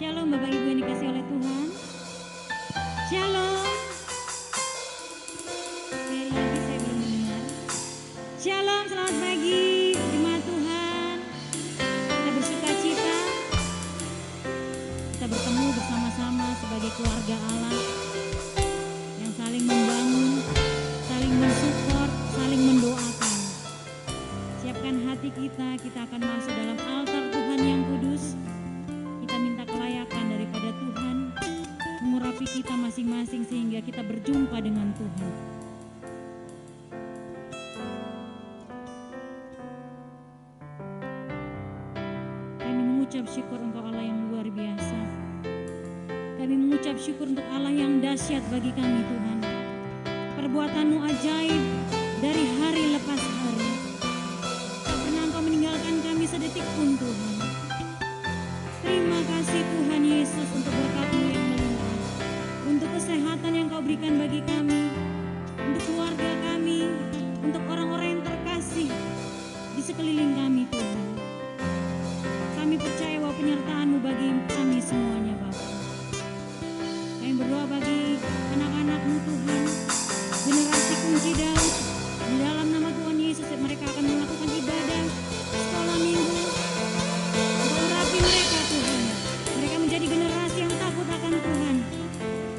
Shalom Bapak Ibu yang dikasihi oleh Tuhan. Shalom. Sekali lagi saya belum mendengar. Shalom, selamat pagi jemaat Tuhan. Kita bersuka cita. Kita bertemu bersama-sama sebagai keluarga Allah yang saling membangun, saling mensupport, saling mendoakan. Siapkan hati kita, kita akan masuk dalam altar Tuhan yang kudus. Kita minta kelayakan daripada Tuhan mengurapi kita masing-masing sehingga kita berjumpa dengan Tuhan. Kami mengucap syukur Engkau Allah yang luar biasa. Kami mengucap syukur untuk Allah yang dahsyat bagi kami Tuhan. Perbuatan-Mu ajaib dari hari lepas hari. Tak pernah Engkau meninggalkan kami sedetik pun Tuhan. Terima kasih Tuhan Yesus untuk berkat-Mu yang melimpah, untuk kesehatan yang Kau berikan bagi kami, untuk keluarga kami, untuk orang-orang yang terkasih di sekeliling kami Tuhan. Kami percaya bahwa penyertaan-Mu bagi kami semuanya Bapa. Kami berdoa bagi anak-anak-Mu Tuhan, generasi kunci Daud, di dalam nama Tuhan Yesus mereka akan melakukan ibadah sekolah minggu. Menjadi generasi yang takut akan Tuhan,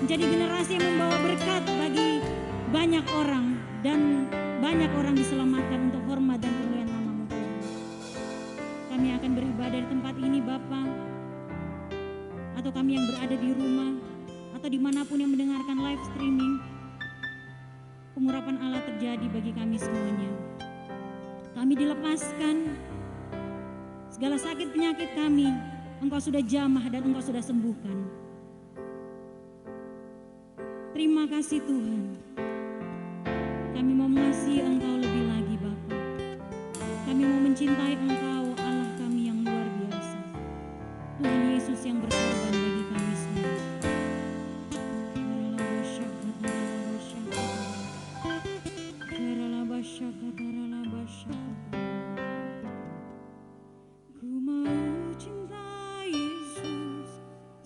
menjadi generasi yang membawa berkat bagi banyak orang dan banyak orang diselamatkan untuk hormat dan kemuliaan nama-Mu Tuhan. Kami akan beribadah di tempat ini Bapa, atau kami yang berada di rumah atau dimanapun yang mendengarkan live streaming, pengurapan Allah terjadi bagi kami semuanya. Kami dilepaskan segala sakit penyakit kami. Engkau sudah jamah dan Engkau sudah sembuhkan. Terima kasih Tuhan. Kami mau mengasihi Engkau lebih lagi Bapa. Kami mau mencintai Engkau Allah kami yang luar biasa. Tuhan Yesus yang berkorban bagi kami semua.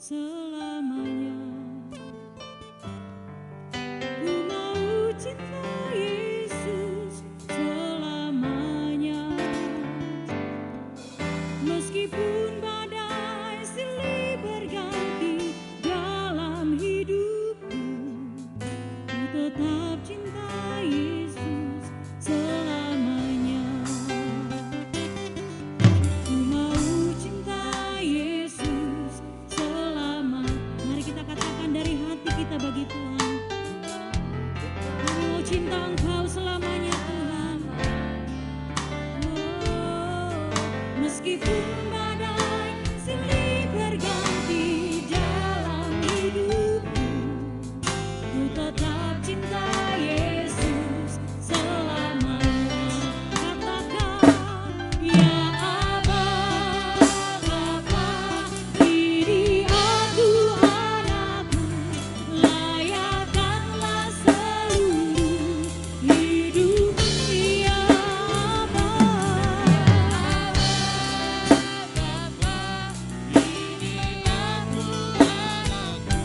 Selamanya ku mau cinta Yesus selamanya, meskipun badai silih berganti dalam hidupku, ku tetap cinta Yesus selamanya. Ku mau cinta Yesus selama, mari kita katakan dari hati kita bagi Tuhan. Kami mau cinta Engkau selamanya Tuhan. Oh, meskipun badai silih berganti dalam hidupku, ku tetap cinta Yesus selamanya. Katakan ya Aba, Bapa, ini aku anakmu, layakkanlah seluruh hidup ya Aba, Bapa, ini aku anakmu,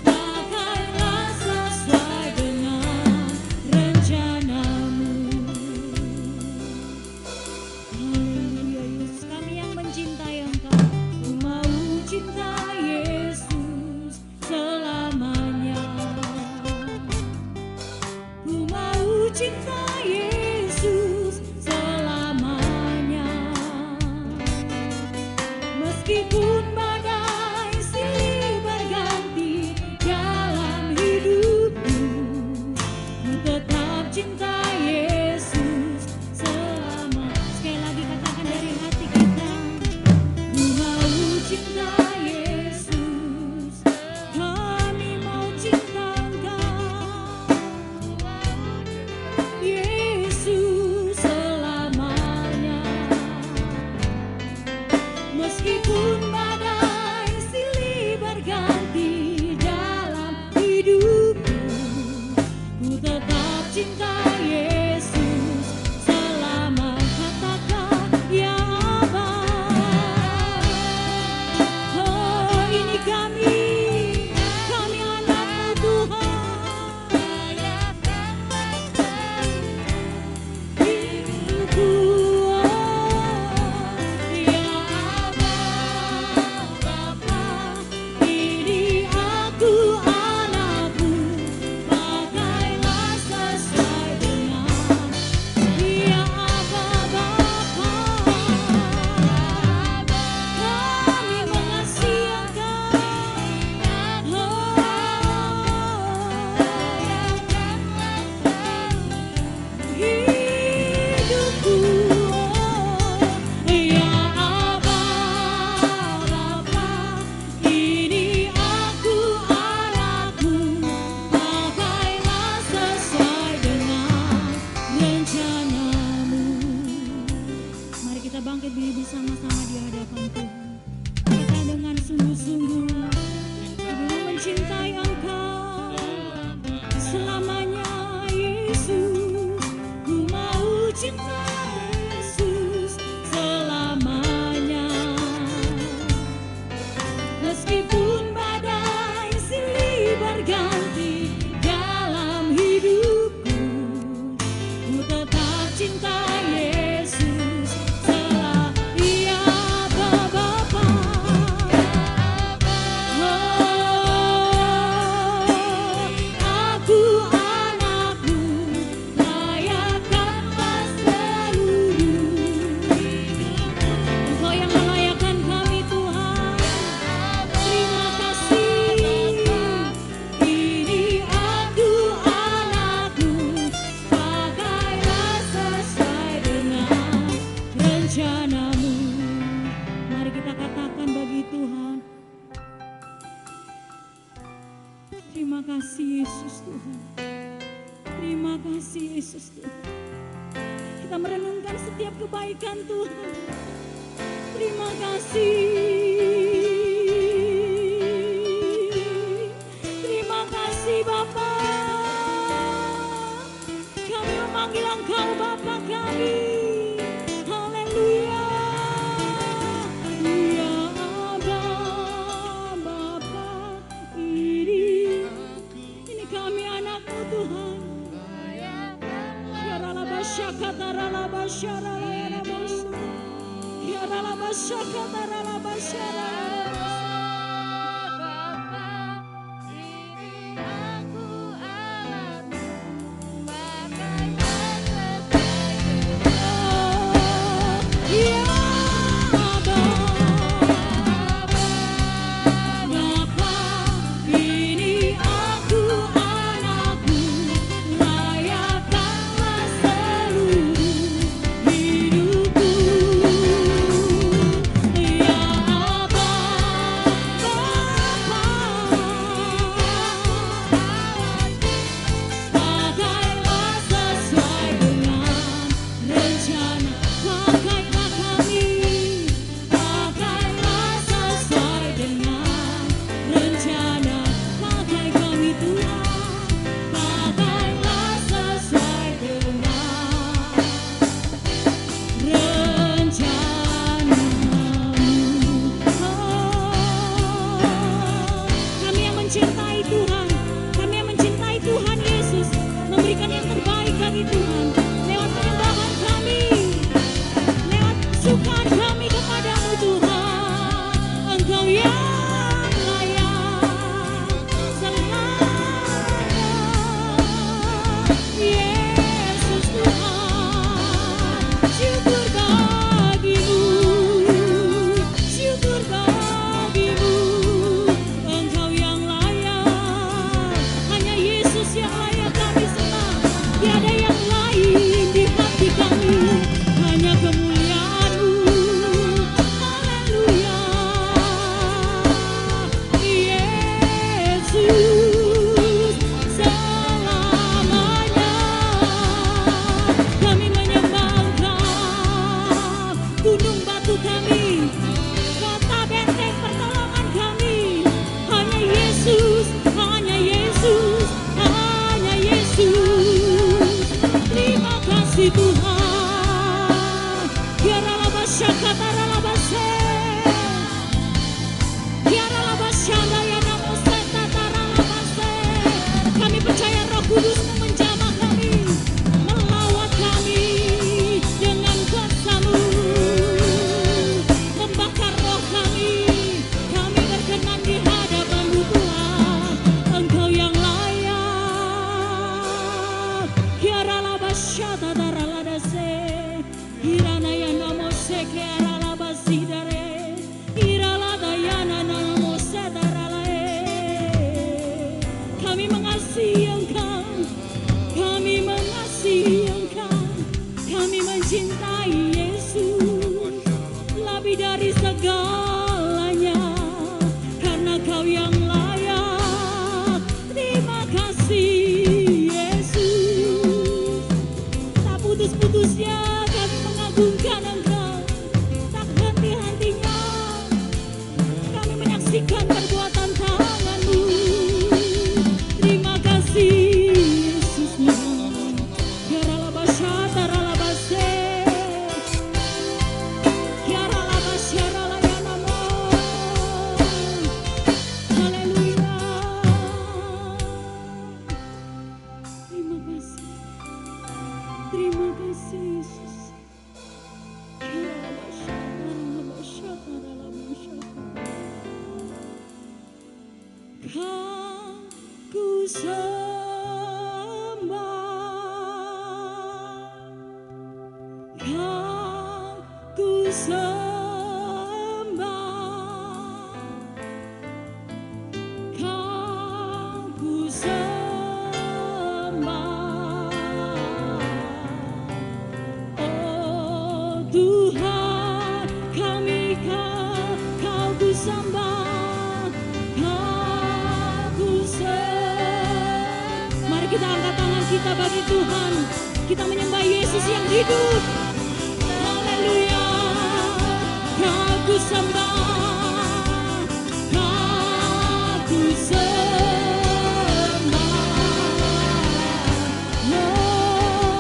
pakailah sesuai dengan rencanamu. Haleluya Yesus, kami yang mencintai Engkau. Ku mau cinta Yesus selamanya. Ku mau cinta Yesus selamanya, meskipun badai silih berganti dalam hidupku, ku tetap cinta Yesus selama. Sekali lagi katakan dari hati kita, ku mau cinta Yesus, kami mau cinta Engkau. cinta Yesus selamanya. Meskipun badai silih berganti dalam hidupku, ku tetap cinta Yesus selamanya. Bapa, aku anakmu, layakkanlah seluruh hidupku. Engkau yang melayakkan kami Tuhan. Terima kasih. Ini aku anakmu, pakailah sesuai dengan rencanamu. Mari kita katakan bagi Tuhan, terima kasih Yesus Tuhan. Terima kasih Yesus Tuhan. Kita merenungkan setiap kebaikan Tuhan. Terima kasih. Terima kasih Bapa. Kami memanggil Engkau Bapa kami. Haleluya. Ya Aba, Bapa, ini kami anakmu Tuhan. Ya Ralabasyakata Ralabasyaralayanabos. Ya Ralabasyakata Ralabasyaralayanabos. Ya Aba, Bapa, ini aku anakmu, layakkanlah seluruh hidupku. Ya Aba, Bapa, pakailah sesuai dengan rencana. Pakailah kami, pakailah sesuai dengan rencana. Pakai kami Tuhan, pakailah sesuai dengan rencanamu. Kami yang mencintai Tuhan, kami yang mencintai Tuhan Yesus, memberikan yang terbaik bagi Tuhan lewat penyembahan kami, lewat sukaan kami kepadamu Tuhan. Engkau yang layak selamanya, Yesus Tuhan. Syukur bagimu, syukur bagimu. Engkau yang layak, hanya Yesus yang layak kami sembah. Tiada yang lain di hati kami, hanya kemuliaan-Mu. Haleluya. Yesus selamanya. Kami menyembah Engkau, gunung batu kami, kota benteng pertolongan kami. Hanya Yesus, hanya Yesus, hanya Yesus. Terima kasih Tuhan. Yaralabasyakata ralabase. Yaralabasyandayanamoseta ralabase. Kami percaya Roh Kudus-Mu menjamah kami, melawat kami dengan kuasa-Mu, membakar roh kami. Kami berkenan di hadapan-Mu Tuhan. Engkau yang layak. Yaralabasyata raladase. Hiranayana moseke aralabasidare. Iraladayana namoseta ralae. Kami mengasihi Engkau, kami mengasihi Engkau, kami mencintai Yesus lebih dari segalanya, karena Kau yang layak. Terima kasih Yesus. Tak putus-putusnya kami mengagungkan Engkau, tak henti-hentinya kami menyaksikan perbuatan tangan-Mu. Terima kasih Yesus. Yaralabasyata ralabase. Terima kasih Yesus. Kau ku sembah, Kau ku sembah, Kau ku sembah. Oh Tuhan kami, Kau ku sembah, Kau ku sembah. Mari kita angkat tangan kita bagi Tuhan. Kita menyembah Yesus yang hidup. Haleluya. Kau ku sembah, Kau ku sembah. Oh,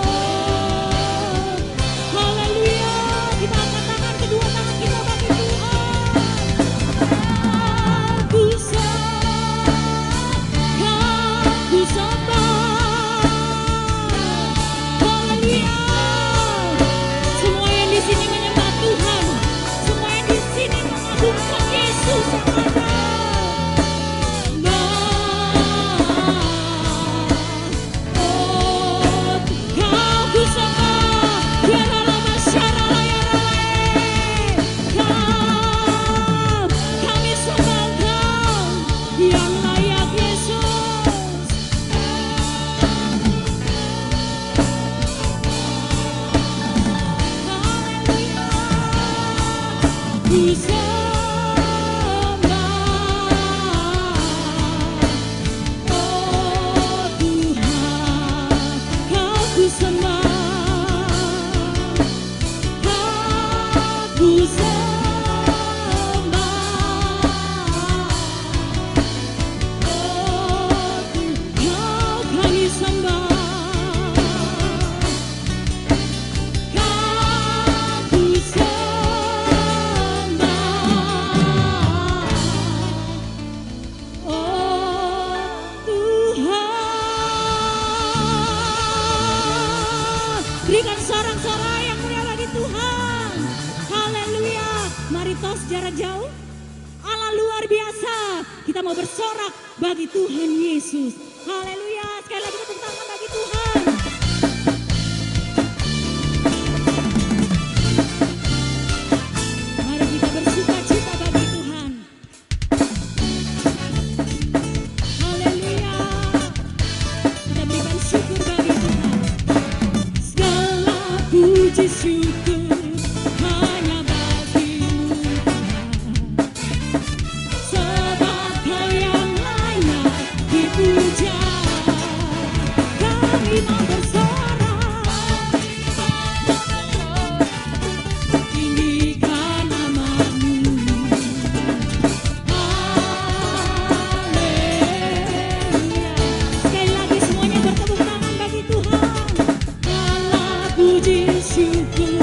haleluya. Kita angkat tangan, kedua tangan kita bagi Tuhan. Kau ku sembah, Kau ku sembah. Haleluya. Semua yang di sini menyembah Tuhan, semua yang di sini mengagungkan Yesus yang ada. Oh, Kau ku sembah, biarlah masyarakat Kau, kami sembah Kau yang layak Yesus. Ku sembah, oh Tuhan, Kau ku sembah, Kau ku sembah, oh Kau kami sembah. Kau ku sembah, oh Tuhan. Berikan sorak-sorai yang mulia bagi Tuhan. Haleluya. Mari tos jarak jauh. Allah luar biasa. Kita mau bersorak bagi Tuhan Yesus. Haleluya. Sekali lagi tepuk tangan bagi Tuhan. Mari kita bersuka cita bagi Tuhan. Haleluya. Kita berikan syukur bagi Tuhan. Segala puji syukur hanya bagi-Mu Tuhan. Sebab Kau yang layak dipuja. Kami mau bersorak, tinggikan nama-Mu. Haleluya. Sekali lagi semuanya bertepuk tangan bagi Tuhan. Segala puji syukur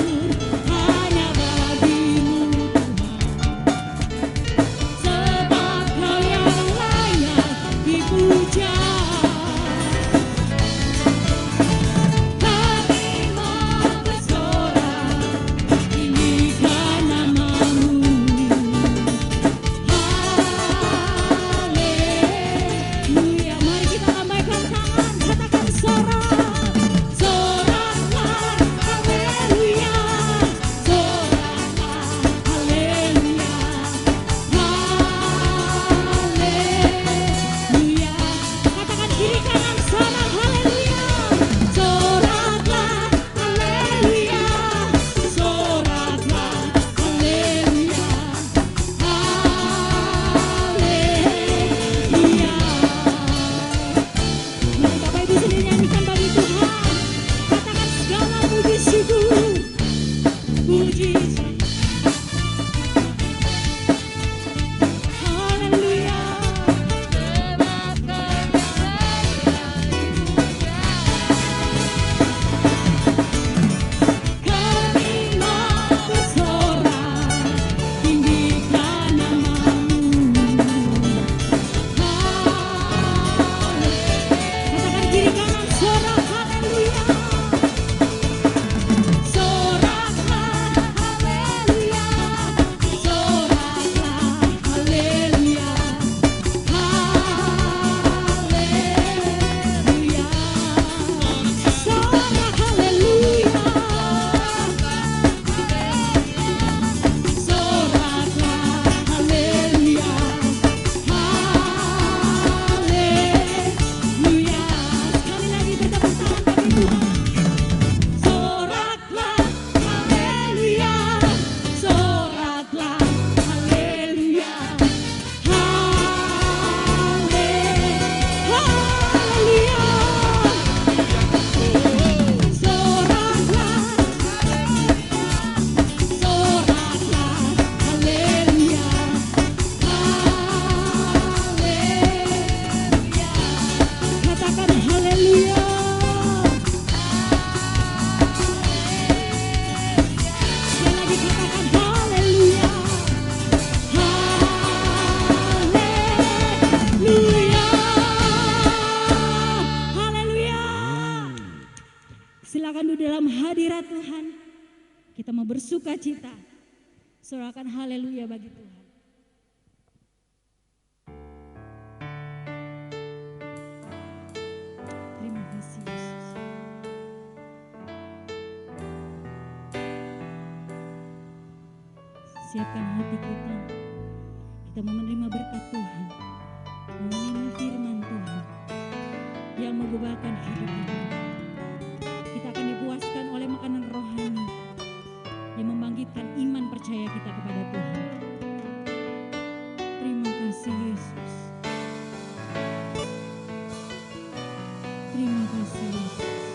dalam hadirat Tuhan. Kita mau bersuka cita. Sorakan haleluya bagi Tuhan. Terima kasih Yesus. Siapkan hati kita. Kita mau menerima berkat Tuhan. Menerima firman Tuhan yang mengubahkan hidup kita. Kita akan dipuaskan oleh makanan rohani yang membangkitkan iman percaya kita kepada Tuhan. Terima kasih Yesus. Terima kasih Yesus.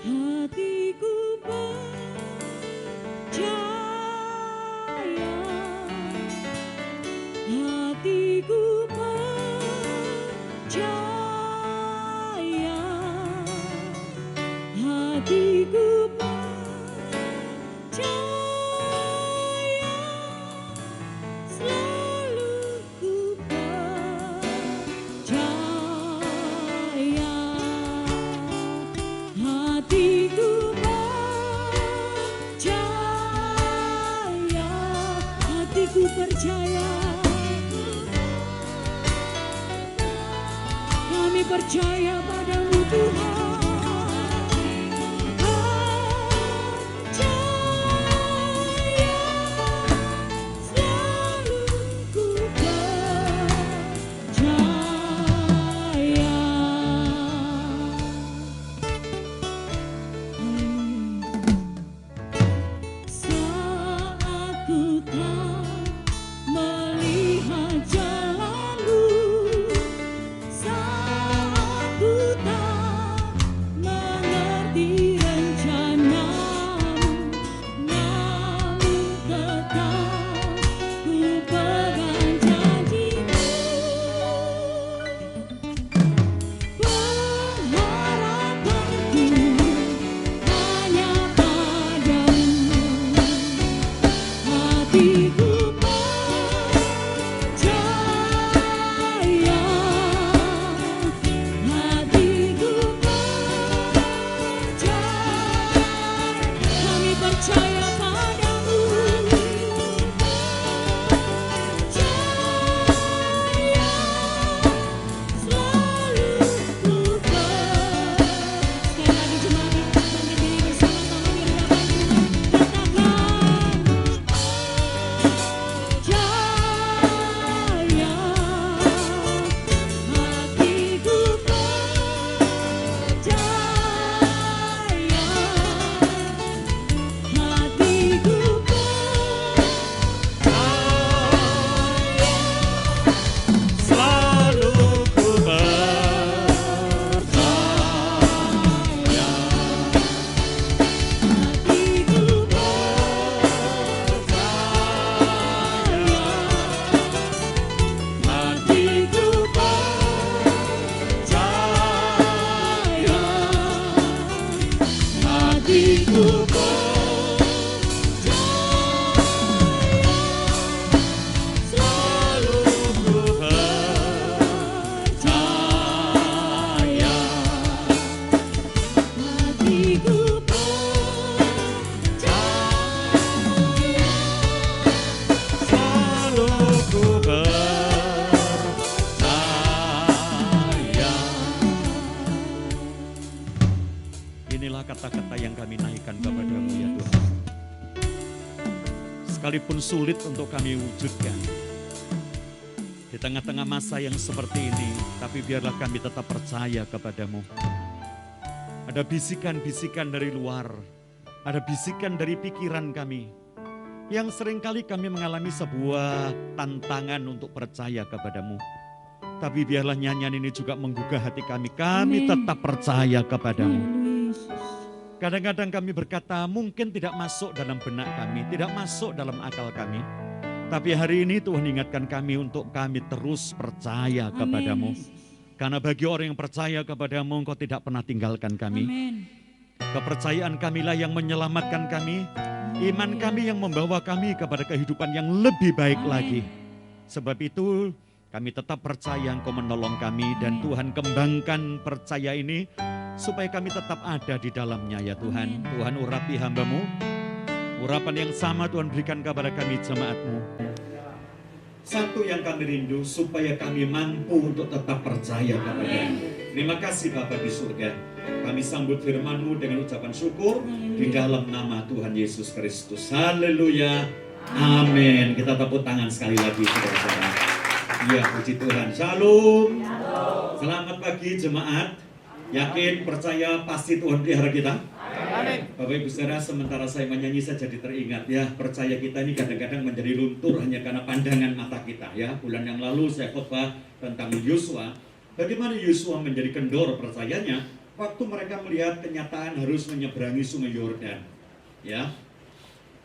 Hatiku percaya, hatiku percaya, hatiku percaya, selalu ku percaya, hatiku percaya, hatiku percaya. Kami percaya padamu Tuhan. Percaya, selalu ku percaya. Saat ku tak melihat jalanmu, saat ku tak mengerti rencanamu, namun tetap ku pegang janjimu. Pengharapanku hanya padamu. Hatiku percaya, hatiku percaya, kami percaya padamu. Percaya, selalu ku sekali lagi jemaat kita bangkit diri bersama-sama di hadapan Tuhan. Inilah kata-kata yang kami naikkan kepadamu ya Tuhan. Sekalipun sulit untuk kami wujudkan di tengah-tengah masa yang seperti ini, tapi biarlah kami tetap percaya kepadamu. Ada bisikan-bisikan dari luar, ada bisikan dari pikiran kami, yang seringkali kami mengalami sebuah tantangan untuk percaya kepadamu. Tapi biarlah nyanyian ini juga menggugah hati kami, kami tetap percaya kepadamu. Kadang-kadang kami berkata mungkin tidak masuk dalam benak kami, tidak masuk dalam akal kami. Tapi hari ini Tuhan ingatkan kami untuk kami terus percaya kepadamu. Karena bagi orang yang percaya kepadamu, Engkau tidak pernah tinggalkan kami. Amen. Kepercayaan kamilah yang menyelamatkan kami. Iman kami yang membawa kami kepada kehidupan yang lebih baik lagi. Sebab itu Kami tetap percaya Engkau menolong kami dan Tuhan kembangkan percaya ini supaya kami tetap ada di dalamnya ya Tuhan. Amin. Tuhan urapi hamba-Mu, urapan yang sama Tuhan berikan kepada kami jemaat-Mu. Satu yang kami rindu supaya kami mampu untuk tetap percaya kepada-Mu. Terima kasih Bapa di surga. Kami sambut firman-Mu dengan ucapan syukur di dalam nama Tuhan Yesus Kristus. Haleluya. Amin. Kita tepuk tangan sekali lagi saudara-saudara. Ya, puji Tuhan. Shalom. Selamat pagi jemaat. Yakin, percaya, pasti Tuhan pelihara kita. Amin. Bapak Ibu Saudara, sementara saya menyanyi saya jadi teringat ya, percaya kita ini kadang-kadang menjadi luntur hanya karena pandangan mata kita ya. Bulan yang lalu saya khotbah tentang Yosua. Bagaimana Yosua menjadi kendor percayanya waktu mereka melihat kenyataan harus menyeberangi Sungai Yordan. Ya.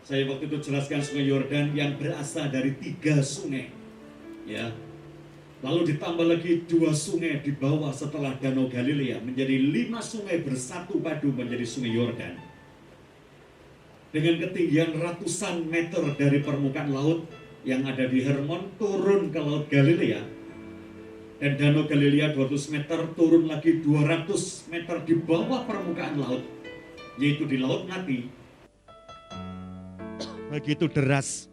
Saya waktu itu jelaskan Sungai Yordan yang berasal dari 3 sungai. Ya. Lalu ditambah lagi 2 sungai di bawah setelah Danau Galilea menjadi 5 sungai bersatu padu menjadi Sungai Yordan. Dengan ketinggian ratusan meter dari permukaan laut yang ada di Hermon turun ke Laut Galilea. Dan Danau Galilea 200 meter turun lagi 200 meter di bawah permukaan laut, yaitu di Laut Mati. Begitu deras,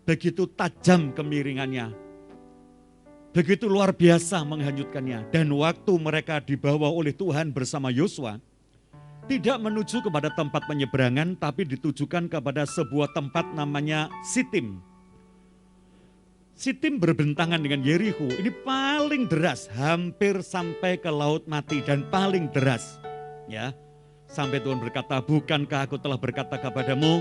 begitu tajam kemiringannya. Begitu luar biasa menghanyutkannya. Dan waktu mereka dibawa oleh Tuhan bersama Yosua, tidak menuju kepada tempat penyeberangan, tapi ditujukan kepada sebuah tempat namanya Sitim. Sitim berbentangan dengan Yeriko. Ini paling deras, hampir sampai ke Laut Mati dan paling deras. Ya, sampai Tuhan berkata, bukankah aku telah berkata kepadamu,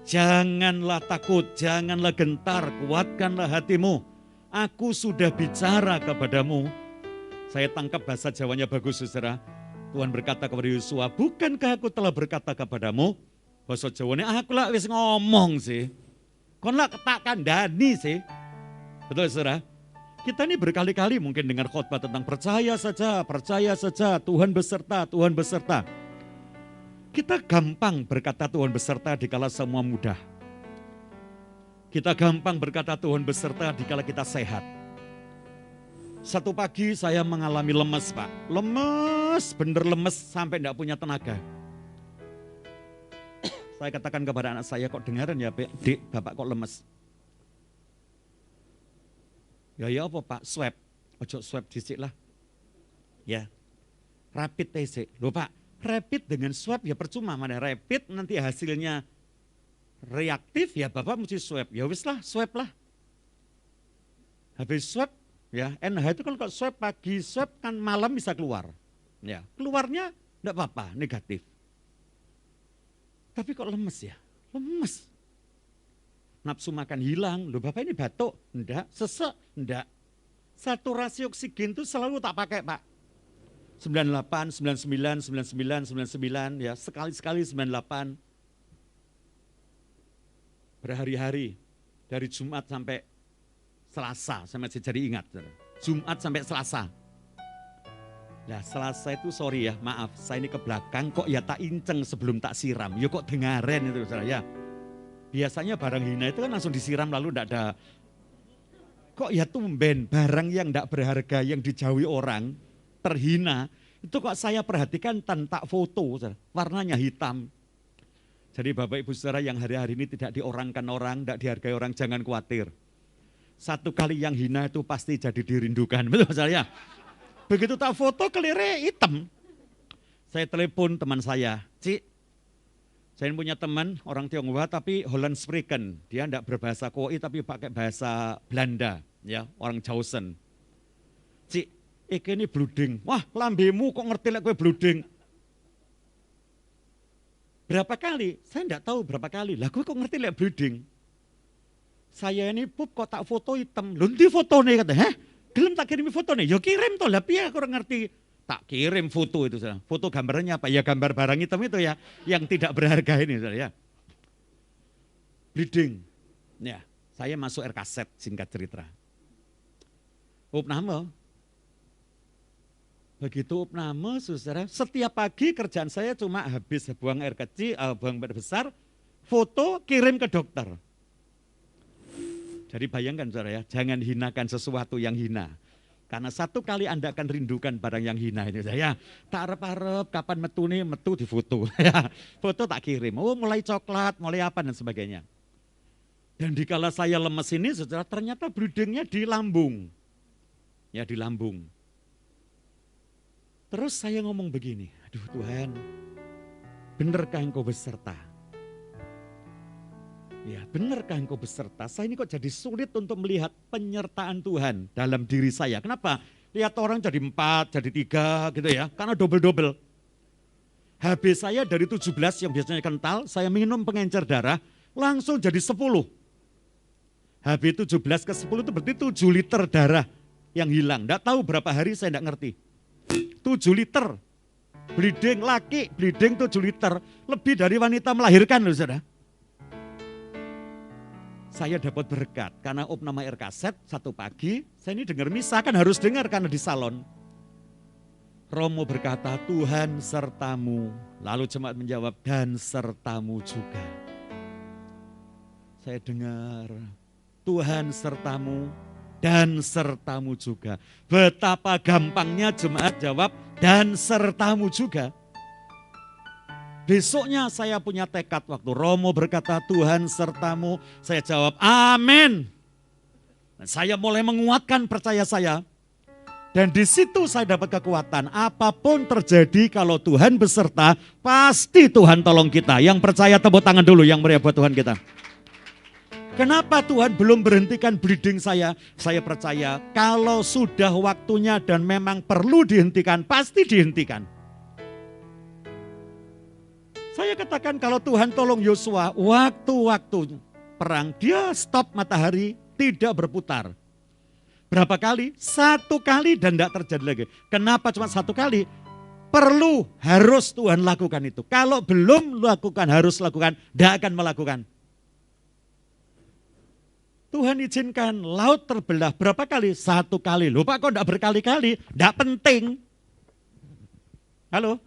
janganlah takut, janganlah gentar, kuatkanlah hatimu. Aku sudah bicara kepadamu. Saya tangkap bahasa Jawanya bagus saudara. Tuhan berkata kepada Yosua, bukankah aku telah berkata kepadamu? Bahasa Jawanya, aku lah wis ngomong sih. Kon lah tak kandani sih. Betul saudara? Kita ini berkali-kali mungkin dengar khotbah tentang percaya saja, Tuhan beserta, Tuhan beserta. Kita gampang berkata Tuhan beserta dikala semua mudah. Kita gampang berkata Tuhan beserta dikala kita sehat. Satu pagi saya mengalami lemes Pak. Lemes, bener lemes sampai tidak punya tenaga. Saya katakan kepada anak saya, kok dengaran ya Dek, Bapak kok lemes. Ya apa Pak, swab. Ojo swab disik lah. Ya, rapid TC. Loh Pak, rapid dengan swab ya percuma. Mana rapid nanti hasilnya reaktif ya Bapak mesti swab. Ya wis lah, swab lah. Habis swab ya, NH itu kalau swab pagi, swab kan malam bisa keluar. Ya, keluarnya enggak apa-apa, negatif. Tapi kok lemes ya? Lemes. Nafsu makan hilang. Loh Bapak ini batuk? Enggak. Sesek? Enggak. Saturasi oksigen itu selalu tak pakai Pak. 98, 99, 99, 99 ya, sekali-sekali 98. Berhari-hari, dari Jumat sampai Selasa, saya masih jadi ingat. Jumat sampai Selasa. Nah Selasa itu sorry ya, maaf, saya ini ke belakang kok ya tak inceng sebelum tak siram. Ya kok dengaren itu saudara ya. Biasanya barang hina itu kan langsung disiram lalu enggak ada. Kok ya tumben barang yang enggak berharga, yang dijauhi orang, terhina. Itu kok saya perhatikan tanpa foto, saudara. Warnanya hitam. Jadi Bapak Ibu Saudara yang hari-hari ini tidak diorangkan orang, tidak dihargai orang, jangan khawatir. Satu kali yang hina itu pasti jadi dirindukan, betul saya. Begitu tak foto kelire hitam. Saya telepon teman saya, Cik, saya punya teman orang Tionghoa tapi Holland Spreken. Dia tidak berbahasa Koi tapi pakai bahasa Belanda, ya orang Jausen. Cik, ini bluding. Wah lambemu kok ngerti lek kowe bluding. Berapa kali? Saya enggak tahu berapa kali. Lah gue kok ngerti lek bleeding. Saya ini pup kok tak foto hitam. Lho ndi fotone kata, "Hah? Gelem tak kirimi fotone?" Ya kirim toh. Lah piye aku ora ngerti. Tak kirim foto itu saudara. Foto gambarnya apa? Ya gambar barang hitam itu ya yang tidak berharga ini saudara ya. Bleeding. Ya, saya masuk RKZ singkat cerita. Upname. Begitu upname, saudara, setiap pagi kerjaan saya cuma habis buang air kecil, buang air besar, foto kirim ke dokter. Jadi bayangkan saudara ya, jangan hinakan sesuatu yang hina. Karena satu kali Anda akan rindukan barang yang hina ini. Ya, tak harap-harap kapan metu nih, metu di foto. Ya, foto tak kirim, oh mulai coklat, mulai apa dan sebagainya. Dan dikala saya lemes ini, saudara, ternyata bleedingnya di lambung. Ya, di lambung. Terus saya ngomong begini, aduh Tuhan, benarkah Engkau beserta? Ya, benarkah Engkau beserta? Saya ini kok jadi sulit untuk melihat penyertaan Tuhan dalam diri saya. Kenapa? Lihat orang jadi 4, jadi 3 gitu ya. Karena double-double. HB saya dari 17 yang biasanya kental, saya minum pengencer darah, langsung jadi 10. HB 17 ke 10 itu berarti 7 liter darah yang hilang. Nggak tahu berapa hari saya nggak ngerti. 7 liter. Bleeding laki, bleeding 7 liter. Lebih dari wanita melahirkan loh saudara. Saya dapat berkat karena opname air kaset satu pagi, saya ini dengar misa, kan harus dengar karena di salon. Romo berkata, Tuhan sertamu. Lalu jemaat menjawab, dan sertamu juga. Saya dengar, Tuhan sertamu dan sertamu juga. Betapa gampangnya jemaat jawab, dan sertamu juga. Besoknya saya punya tekad waktu Romo berkata Tuhan sertamu, saya jawab amin. Saya mulai menguatkan percaya saya. Dan di situ saya dapat kekuatan, apapun terjadi kalau Tuhan beserta, pasti Tuhan tolong kita. Yang percaya tepuk tangan dulu yang meriah buat Tuhan kita. Kenapa Tuhan belum berhentikan bleeding saya? Saya percaya kalau sudah waktunya dan memang perlu dihentikan, pasti dihentikan. Saya katakan kalau Tuhan tolong Yosua, waktu-waktu perang, dia stop matahari, tidak berputar. Berapa kali? 1 kali dan tidak terjadi lagi. Kenapa cuma 1 kali? Perlu, harus Tuhan lakukan itu. Kalau belum lakukan, harus lakukan, tidak akan melakukan. Tuhan izinkan laut terbelah berapa kali? 1 kali. Loh Pak kok tidak berkali-kali? Tidak penting. Halo?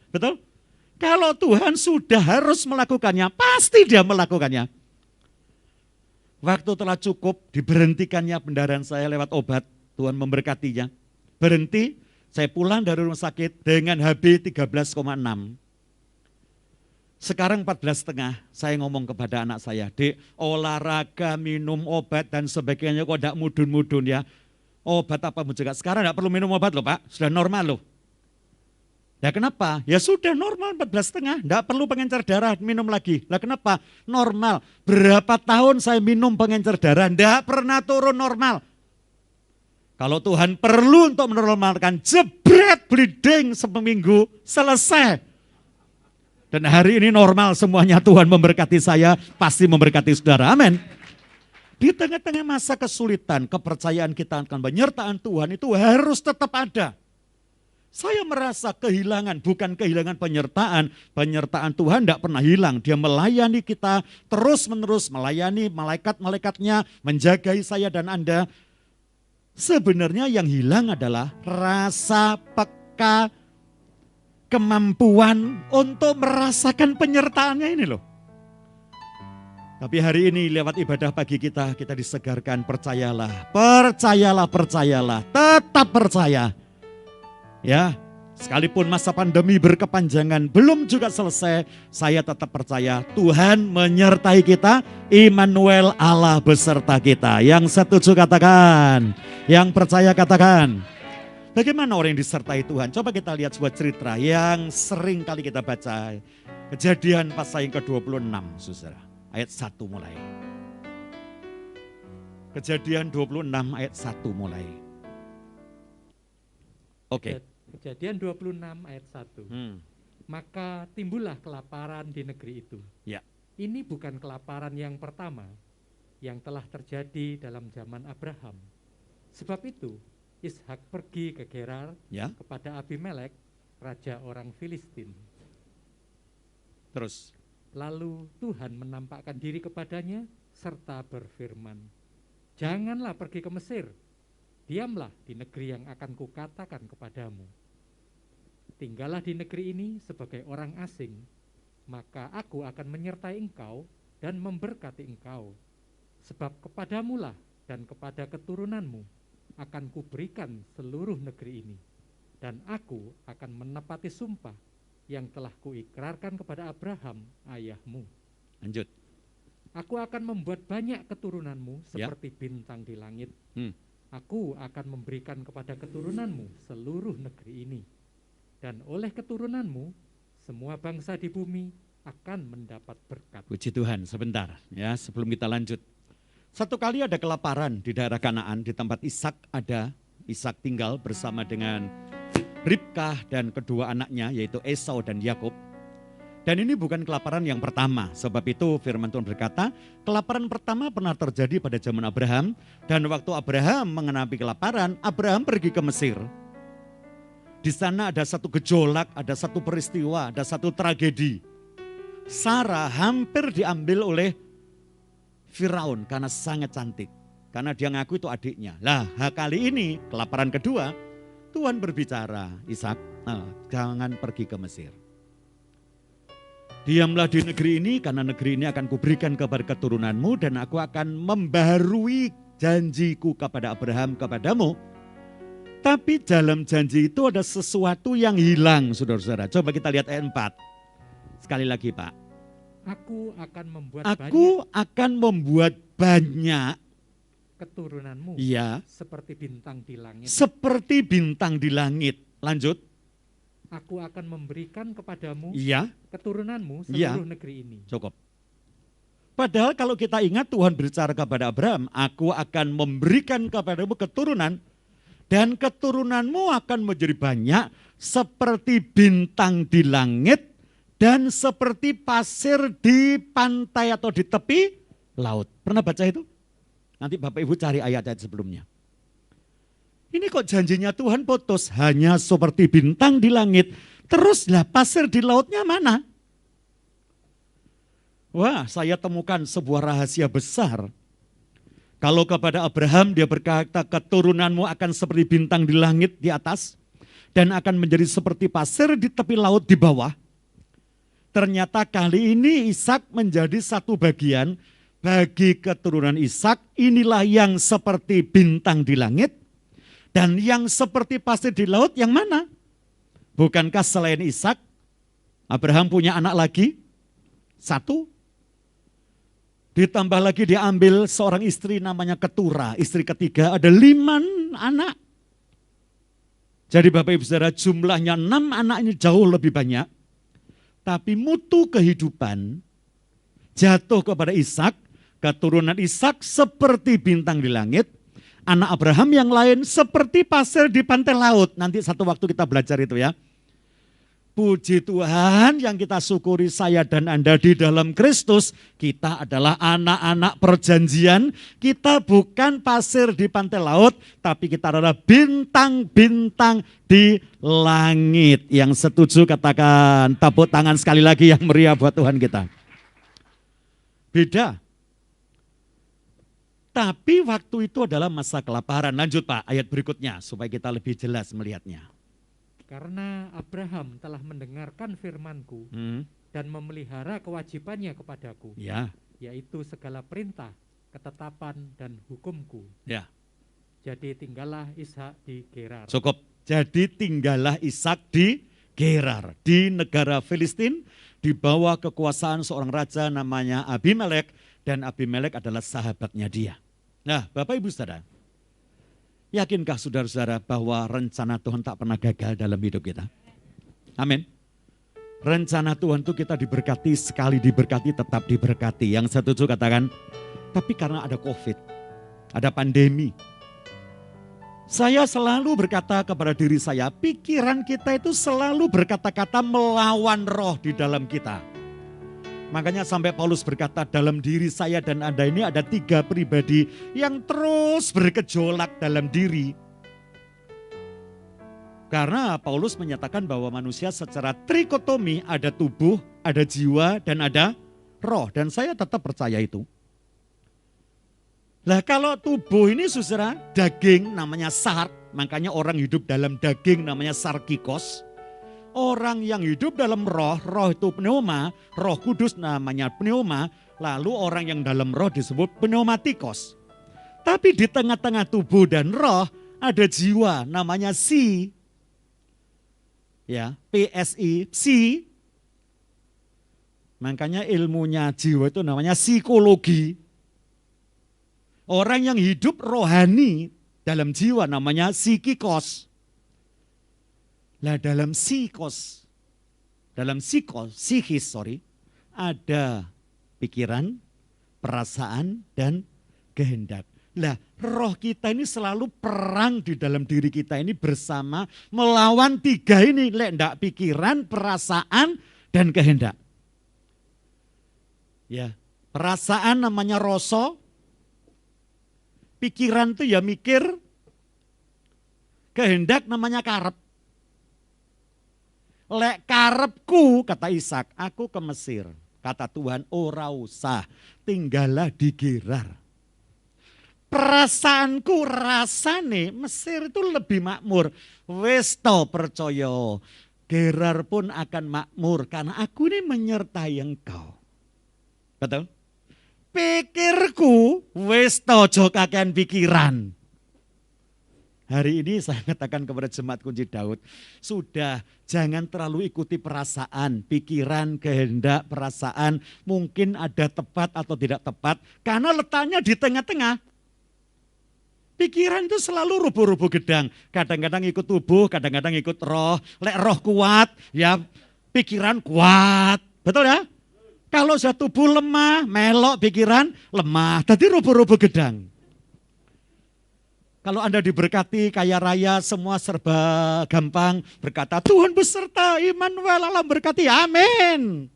Betul? Kalau Tuhan sudah harus melakukannya, pasti dia melakukannya. Waktu telah cukup, diberhentikannya pendarahan saya lewat obat, Tuhan memberkatinya. Berhenti, saya pulang dari rumah sakit dengan HB 13,6. Sekarang 14,5, saya ngomong kepada anak saya, Dek, olahraga, minum obat dan sebagainya kok tidak mudun-mudun ya. Obat apa juga, sekarang tidak perlu minum obat loh Pak, sudah normal loh. Ya kenapa? Ya sudah normal 14,5, tidak perlu pengencer darah minum lagi. Lah kenapa? Normal. Berapa tahun saya minum pengencer darah, tidak pernah turun normal. Kalau Tuhan perlu untuk menormalkan, jebret bleeding seminggu, selesai. Dan hari ini normal semuanya, Tuhan memberkati saya, pasti memberkati saudara. Amin. Di tengah-tengah masa kesulitan, kepercayaan kita akan penyertaan Tuhan itu harus tetap ada. Saya merasa kehilangan, bukan kehilangan penyertaan. Penyertaan Tuhan tidak pernah hilang. Dia melayani kita terus-menerus, melayani malaikat-malaikatnya, menjagai saya dan Anda. Sebenarnya yang hilang adalah rasa peka, kemampuan untuk merasakan penyertaannya ini loh. Tapi hari ini lewat ibadah pagi kita disegarkan, percayalah, percayalah, percayalah, tetap percaya. Ya, sekalipun masa pandemi berkepanjangan belum juga selesai, saya tetap percaya Tuhan menyertai kita, Immanuel, Allah beserta kita. Yang setuju katakan, yang percaya katakan. Bagaimana orang yang disertai Tuhan? Coba kita lihat sebuah cerita yang sering kali kita baca. Kejadian pasal yang ke-26, saudara. Ayat 1 mulai. Kejadian 26 ayat 1 mulai. Oke. Kejadian 26 ayat 1. Maka timbullah kelaparan di negeri itu. Ya. Ini bukan kelaparan yang pertama yang telah terjadi dalam zaman Abraham. Sebab itu Ishak pergi ke Gerar kepada Abimelek, raja orang Filistin. Terus. Lalu Tuhan menampakkan diri kepadanya serta berfirman, janganlah pergi ke Mesir, diamlah di negeri yang akan kukatakan kepadamu. Tinggallah di negeri ini sebagai orang asing, maka aku akan menyertai engkau dan memberkati engkau. Sebab kepadamulah dan kepada keturunanmu akan kuberikan seluruh negeri ini, dan aku akan menepati sumpah yang telah kuikrarkan kepada Abraham ayahmu. Lanjut. Aku akan membuat banyak keturunanmu Ya. seperti bintang di langit. Hmm. Aku akan memberikan kepada keturunanmu seluruh negeri ini, dan oleh keturunanmu semua bangsa di bumi akan mendapat berkat. Puji Tuhan, sebentar ya sebelum kita lanjut. Satu kali ada kelaparan di daerah Kanaan, di tempat Ishak tinggal bersama dengan Ribkah dan kedua anaknya yaitu Esau dan Yakub. Dan ini bukan kelaparan yang pertama, sebab itu firman Tuhan berkata, kelaparan pertama pernah terjadi pada zaman Abraham, dan waktu Abraham menghadapi kelaparan, Abraham pergi ke Mesir. Di sana ada satu gejolak, ada satu peristiwa, ada satu tragedi. Sarah hampir diambil oleh Firaun karena sangat cantik. Karena dia ngaku itu adiknya. Lah kali ini kelaparan kedua, Tuhan berbicara, Ishak, jangan pergi ke Mesir. Diamlah di negeri ini karena negeri ini akan kuberikan kepada keturunanmu dan aku akan membaharui janjiku kepada Abraham kepadamu. Tapi dalam janji itu ada sesuatu yang hilang, saudara-saudara. Coba kita lihat ayat 4. Sekali lagi Pak. Aku akan membuat banyak keturunanmu ya, seperti bintang di langit. Seperti bintang di langit. Lanjut. Aku akan memberikan kepadamu Iya. keturunanmu Iya. seluruh negeri ini. Cukup. Padahal kalau kita ingat Tuhan berbicara kepada Abraham, aku akan memberikan kepadamu keturunan dan keturunanmu akan menjadi banyak seperti bintang di langit dan seperti pasir di pantai atau di tepi laut. Pernah baca itu? Nanti Bapak Ibu cari ayat-ayat sebelumnya. Ini kok janjinya Tuhan putus, hanya seperti bintang di langit. Teruslah pasir di lautnya mana? Wah, saya temukan sebuah rahasia besar. Kalau kepada Abraham dia berkata keturunanmu akan seperti bintang di langit di atas dan akan menjadi seperti pasir di tepi laut di bawah. Ternyata kali ini Ishak menjadi satu bagian bagi keturunan Ishak, inilah yang seperti bintang di langit dan yang seperti pasir di laut yang mana? Bukankah selain Ishak, Abraham punya anak lagi? Satu. Ditambah lagi diambil seorang istri namanya Ketura, istri ketiga ada 5 anak. Jadi Bapak Ibu Saudara jumlahnya 6 anak ini jauh lebih banyak. Tapi mutu kehidupan jatuh kepada Ishak, keturunan Ishak seperti bintang di langit, anak Abraham yang lain seperti pasir di pantai laut. Nanti satu waktu kita belajar itu ya. Puji Tuhan yang kita syukuri saya dan Anda di dalam Kristus, kita adalah anak-anak perjanjian, kita bukan pasir di pantai laut, tapi kita adalah bintang-bintang di langit. Yang setuju katakan tepuk tangan sekali lagi yang meriah buat Tuhan kita. Beda. Tapi waktu itu adalah masa kelaparan. Lanjut Pak, ayat berikutnya supaya kita lebih jelas melihatnya. Karena Abraham telah mendengarkan firman-Ku dan memelihara kewajibannya kepadaku, Ya. yaitu segala perintah, ketetapan, dan hukum-Ku. Ya. Jadi tinggallah Ishak di Gerar. Cukup. Jadi tinggallah Ishak di Gerar, di negara Filistin, di bawah kekuasaan seorang raja namanya Abimelek, dan Abimelek adalah sahabatnya dia. Nah, Bapak Ibu Saudara, yakinkah saudara-saudara bahwa rencana Tuhan tak pernah gagal dalam hidup kita? Amin. Rencana Tuhan itu kita diberkati, sekali diberkati tetap diberkati. Yang setuju katakan, tapi karena ada COVID, ada pandemi. Saya selalu berkata kepada diri saya, pikiran kita itu selalu berkata-kata melawan roh di dalam kita. Makanya sampai Paulus berkata dalam diri saya dan Anda ini ada 3 pribadi yang terus bergejolak dalam diri. Karena Paulus menyatakan bahwa manusia secara trikotomi ada tubuh, ada jiwa dan ada roh. Dan saya tetap percaya itu. Lah kalau tubuh ini saudara daging namanya sark, makanya orang hidup dalam daging namanya sarkikos. Orang yang hidup dalam roh, roh itu pneuma, roh kudus namanya pneuma, Lalu orang yang dalam roh disebut pneumatikos. Tapi di tengah-tengah tubuh dan roh ada jiwa namanya psi. Ya, PSI, psi. Makanya ilmunya jiwa itu namanya psikologi. Orang yang hidup rohani dalam jiwa namanya psikikos. Nah dalam psikis, ada pikiran, perasaan, dan kehendak. Lah roh kita ini selalu perang di dalam diri kita ini bersama melawan tiga ini. Ndak pikiran, perasaan, dan kehendak. Ya, perasaan namanya rasa, pikiran itu ya mikir, kehendak namanya karep. Lek karepku, kata Ishak, aku ke Mesir. Kata Tuhan, ora usah, tinggallah di Gerar. Perasaanku rasane Mesir itu lebih makmur. Wis to percaya, Gerar pun akan makmur karena aku ini menyertai engkau. Betul? Pikirku wis to aja kakean pikiran. Hari ini saya katakan kepada jemaat kunci Daud, sudah jangan terlalu ikuti perasaan, pikiran, kehendak, perasaan, mungkin ada tepat atau tidak tepat, karena letaknya di tengah-tengah. Pikiran itu selalu rubuh-rubuh gedang, kadang-kadang ikut tubuh, kadang-kadang ikut roh, lek roh kuat, ya pikiran kuat, betul ya? Kalau sudah tubuh lemah, melok pikiran lemah, jadi rubuh-rubuh gedang. Kalau Anda diberkati, kaya raya, semua serba gampang, berkata Tuhan beserta, Immanuel Allah berkati, amin.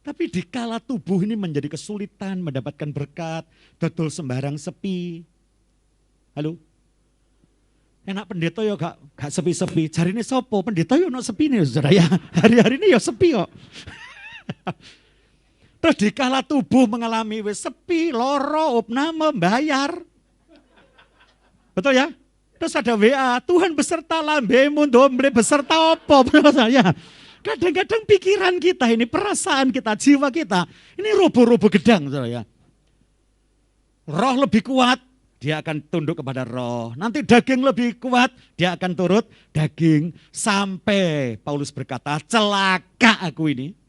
Tapi dikala tubuh ini menjadi kesulitan mendapatkan berkat, betul sembarang sepi. Halo? Enak pendeta ya gak sepi-sepi, cari ini sopo, pendeta ya nak sepi nih saudara ya, hari-hari ini ya sepi kok. Terus dikala tubuh mengalami sepi, loro, opname, bayar. Betul ya? Terus ada WA, Tuhan beserta lambemu, domble beserta apa? Ya. Kadang-kadang pikiran kita ini, perasaan kita, jiwa kita, ini rubuh-rubuh gedang. Ya. Roh lebih kuat, dia akan tunduk kepada roh. Nanti daging lebih kuat, dia akan turut daging. Sampai Paulus berkata, celaka aku ini.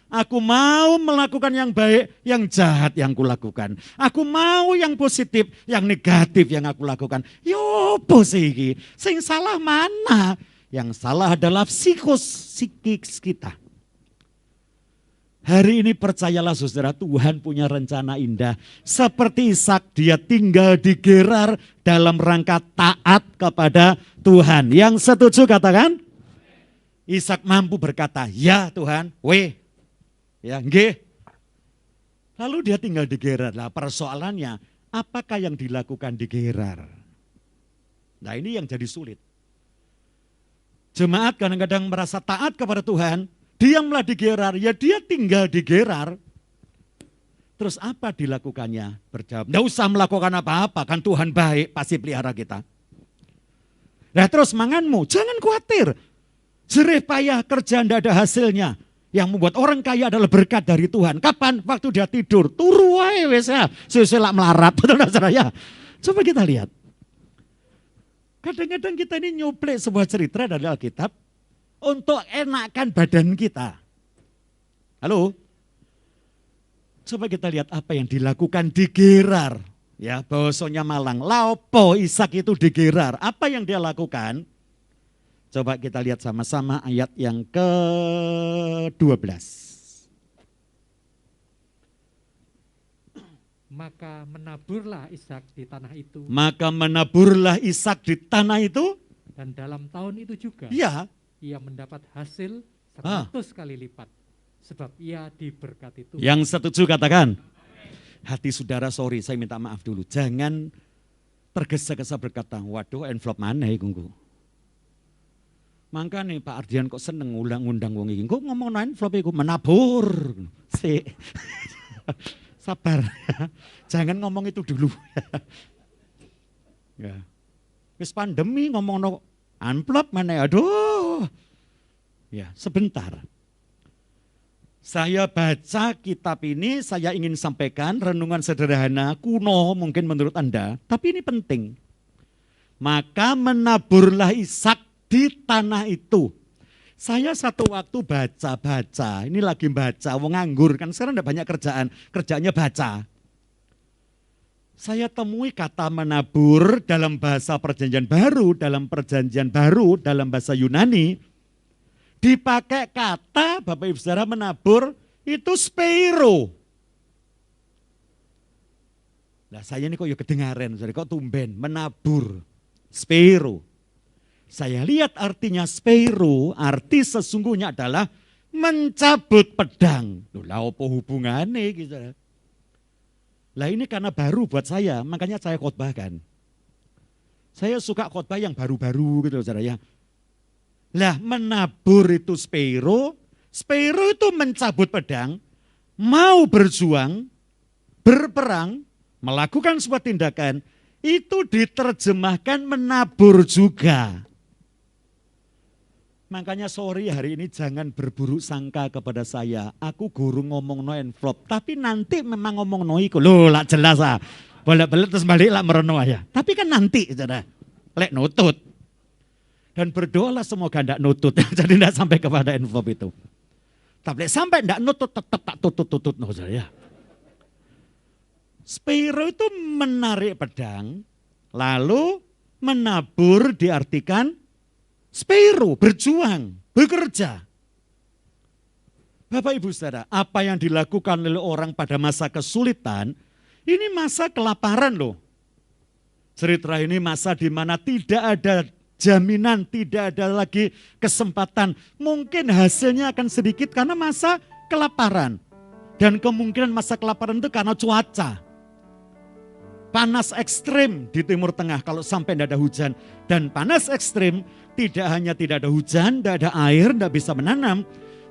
Aku mau melakukan yang baik, yang jahat yang kulakukan. Aku mau yang positif, yang negatif yang aku lakukan. Yopo sih, sing salah mana? Yang salah adalah psikis kita. Hari ini percayalah saudara, Tuhan punya rencana indah. Seperti Ishak, dia tinggal di Gerar dalam rangka taat kepada Tuhan. Yang setuju katakan? Ishak mampu berkata, ya Tuhan, ya, nggih. Lalu dia tinggal di Gerar. Nah, persoalannya, apakah yang dilakukan di Gerar? Nah, ini yang jadi sulit. Jemaat kadang-kadang merasa taat kepada Tuhan, diamlah di Gerar, ya dia tinggal di Gerar. Terus apa dilakukannya? Berjawab, enggak usah melakukan apa-apa, kan Tuhan baik, pasti pelihara kita. Nah, terus manganmu, jangan khawatir. Jerih payah kerja enggak ada hasilnya. Yang membuat orang kaya adalah berkat dari Tuhan. Kapan? Waktu dia tidur. Turu wae wis ya. Seselak melarat. Betul ya? Coba kita lihat. Kadang-kadang kita ini nyuplek sebuah cerita dari Alkitab untuk enakkan badan kita. Halo? Coba kita lihat apa yang dilakukan di Gerar. Ya, bahasanya Malang. Laopo Ishak itu di Gerar. Apa yang dia lakukan? Coba kita lihat sama-sama ayat yang ke-12. Maka menaburlah Ishak di tanah itu. Maka menaburlah Ishak di tanah itu. Dan dalam tahun itu juga ya, ia mendapat hasil 100 kali lipat. Sebab ia diberkati Tuhan. Yang setuju katakan. Hati saudara, sorry saya minta maaf dulu. Jangan tergesa-gesa berkata, waduh envelope mana ya kunggu. Maka nih Pak Ardian kok seneng ngundang wong iki. Kok ngomong envelope iku menabur. Sik. Sabar. Jangan ngomong itu dulu. Ya. Wis pandemi ngomong envelope mana, aduh. Ya, sebentar. Saya baca kitab ini, saya ingin sampaikan renungan sederhana, kuno mungkin menurut Anda, tapi ini penting. Maka menaburlah Ishak di tanah itu. Saya satu waktu baca, ini lagi baca, wong nganggur kan sekarang ada banyak kerjaan, kerjaannya baca. Saya temui kata menabur dalam bahasa perjanjian baru, dalam bahasa Yunani, dipakai kata Bapak Ibu Saudara menabur itu speiro. Nah saya ini kok ya kedengaran, kok tumben menabur, speiro. Saya lihat artinya speiro, arti sesungguhnya adalah mencabut pedang. Loh, lah apa hubungannya gitu. Lah ini karena baru buat saya, makanya saya khotbahkan. Saya suka khotbah yang baru-baru gitu saudara ya. Lah menabur itu speiro itu mencabut pedang, mau berjuang, berperang, melakukan sebuah tindakan, itu diterjemahkan menabur juga. Makanya sorry hari ini jangan berburuk sangka kepada saya. Aku guru ngomong no envelope, tapi nanti memang ngomong no iku. Loh lah jelas ah. Bolak-balik terus balik lah merono ya. Tapi kan nanti saudara, lek nutut. Dan berdoalah semoga tidak nutut, jadi tidak sampai kepada envelope itu. Tapi sampai tidak nutut, tetap tak tutut no saudara ya. Speiro itu menarik pedang, lalu menabur diartikan speiro, berjuang, bekerja. Bapak Ibu Saudara, apa yang dilakukan oleh orang pada masa kesulitan, ini masa kelaparan loh. Cerita ini masa di mana tidak ada jaminan, tidak ada lagi kesempatan. Mungkin hasilnya akan sedikit karena masa kelaparan. Dan kemungkinan masa kelaparan itu karena cuaca. Panas ekstrim di Timur Tengah kalau sampai tidak ada hujan. Dan panas ekstrim tidak hanya tidak ada hujan, tidak ada air, tidak bisa menanam.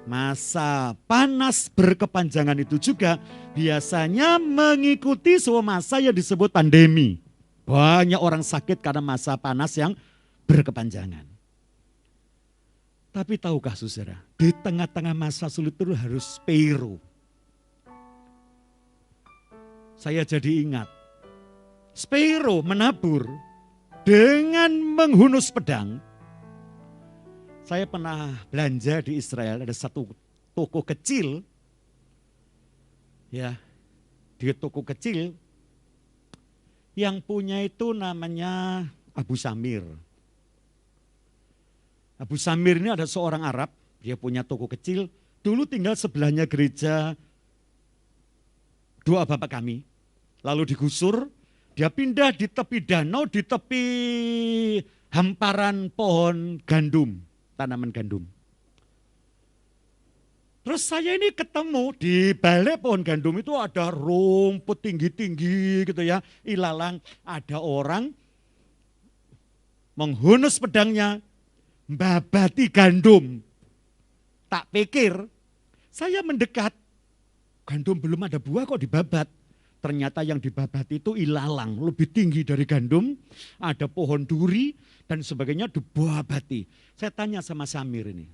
Masa panas berkepanjangan itu juga biasanya mengikuti sebuah masa yang disebut pandemi. Banyak orang sakit karena masa panas yang berkepanjangan. Tapi tahukah saudara, di tengah-tengah masa sulit itu harus speiro. Saya jadi ingat. Speiro menabur dengan menghunus pedang. Saya pernah belanja di Israel, ada satu toko kecil. Ya, di toko kecil yang punya itu namanya Abu Samir. Abu Samir ini ada seorang Arab, dia punya toko kecil. Dulu tinggal sebelahnya gereja doa Bapak kami. Lalu digusur. Dia pindah di tepi danau, di tepi hamparan pohon gandum, tanaman gandum. Terus saya ini ketemu di balik pohon gandum itu ada rumput tinggi-tinggi gitu ya, ilalang. Ada orang menghunus pedangnya, membabati gandum. Tak pikir, saya mendekat, gandum belum ada buah kok dibabat. Ternyata yang dibabati itu ilalang, lebih tinggi dari gandum, ada pohon duri dan sebagainya dibabati. Saya tanya sama Samir ini,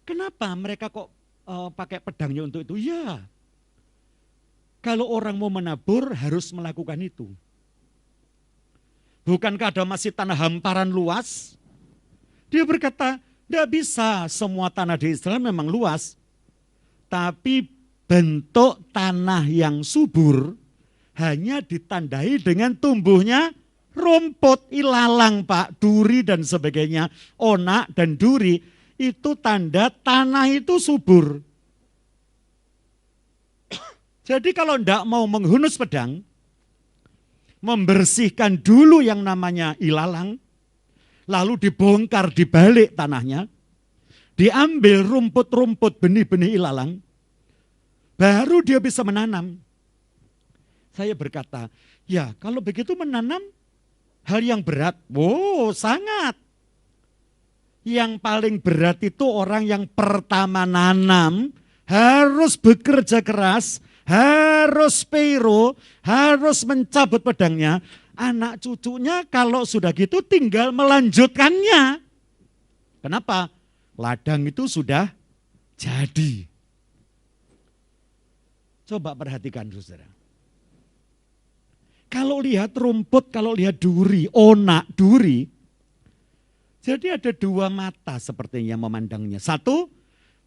kenapa mereka kok pakai pedangnya untuk itu? Ya, kalau orang mau menabur harus melakukan itu. Bukankah ada masih tanah hamparan luas? Dia berkata, tidak bisa, semua tanah di Israel memang luas, tapi bentuk tanah yang subur hanya ditandai dengan tumbuhnya rumput, ilalang Pak, duri dan sebagainya, onak dan duri, itu tanda tanah itu subur. Jadi kalau tidak mau menghunus pedang, membersihkan dulu yang namanya ilalang, lalu dibongkar di balik tanahnya, diambil rumput-rumput benih-benih ilalang, baru dia bisa menanam. Saya berkata, ya kalau begitu menanam hal yang berat. Wow, sangat. Yang paling berat itu orang yang pertama nanam, harus bekerja keras, harus speiro, harus mencabut pedangnya. Anak cucunya kalau sudah gitu tinggal melanjutkannya. Kenapa? Ladang itu sudah jadi. Coba perhatikan saudara. Kalau lihat rumput, kalau lihat duri, onak, duri. Jadi ada dua mata sepertinya memandangnya. Satu,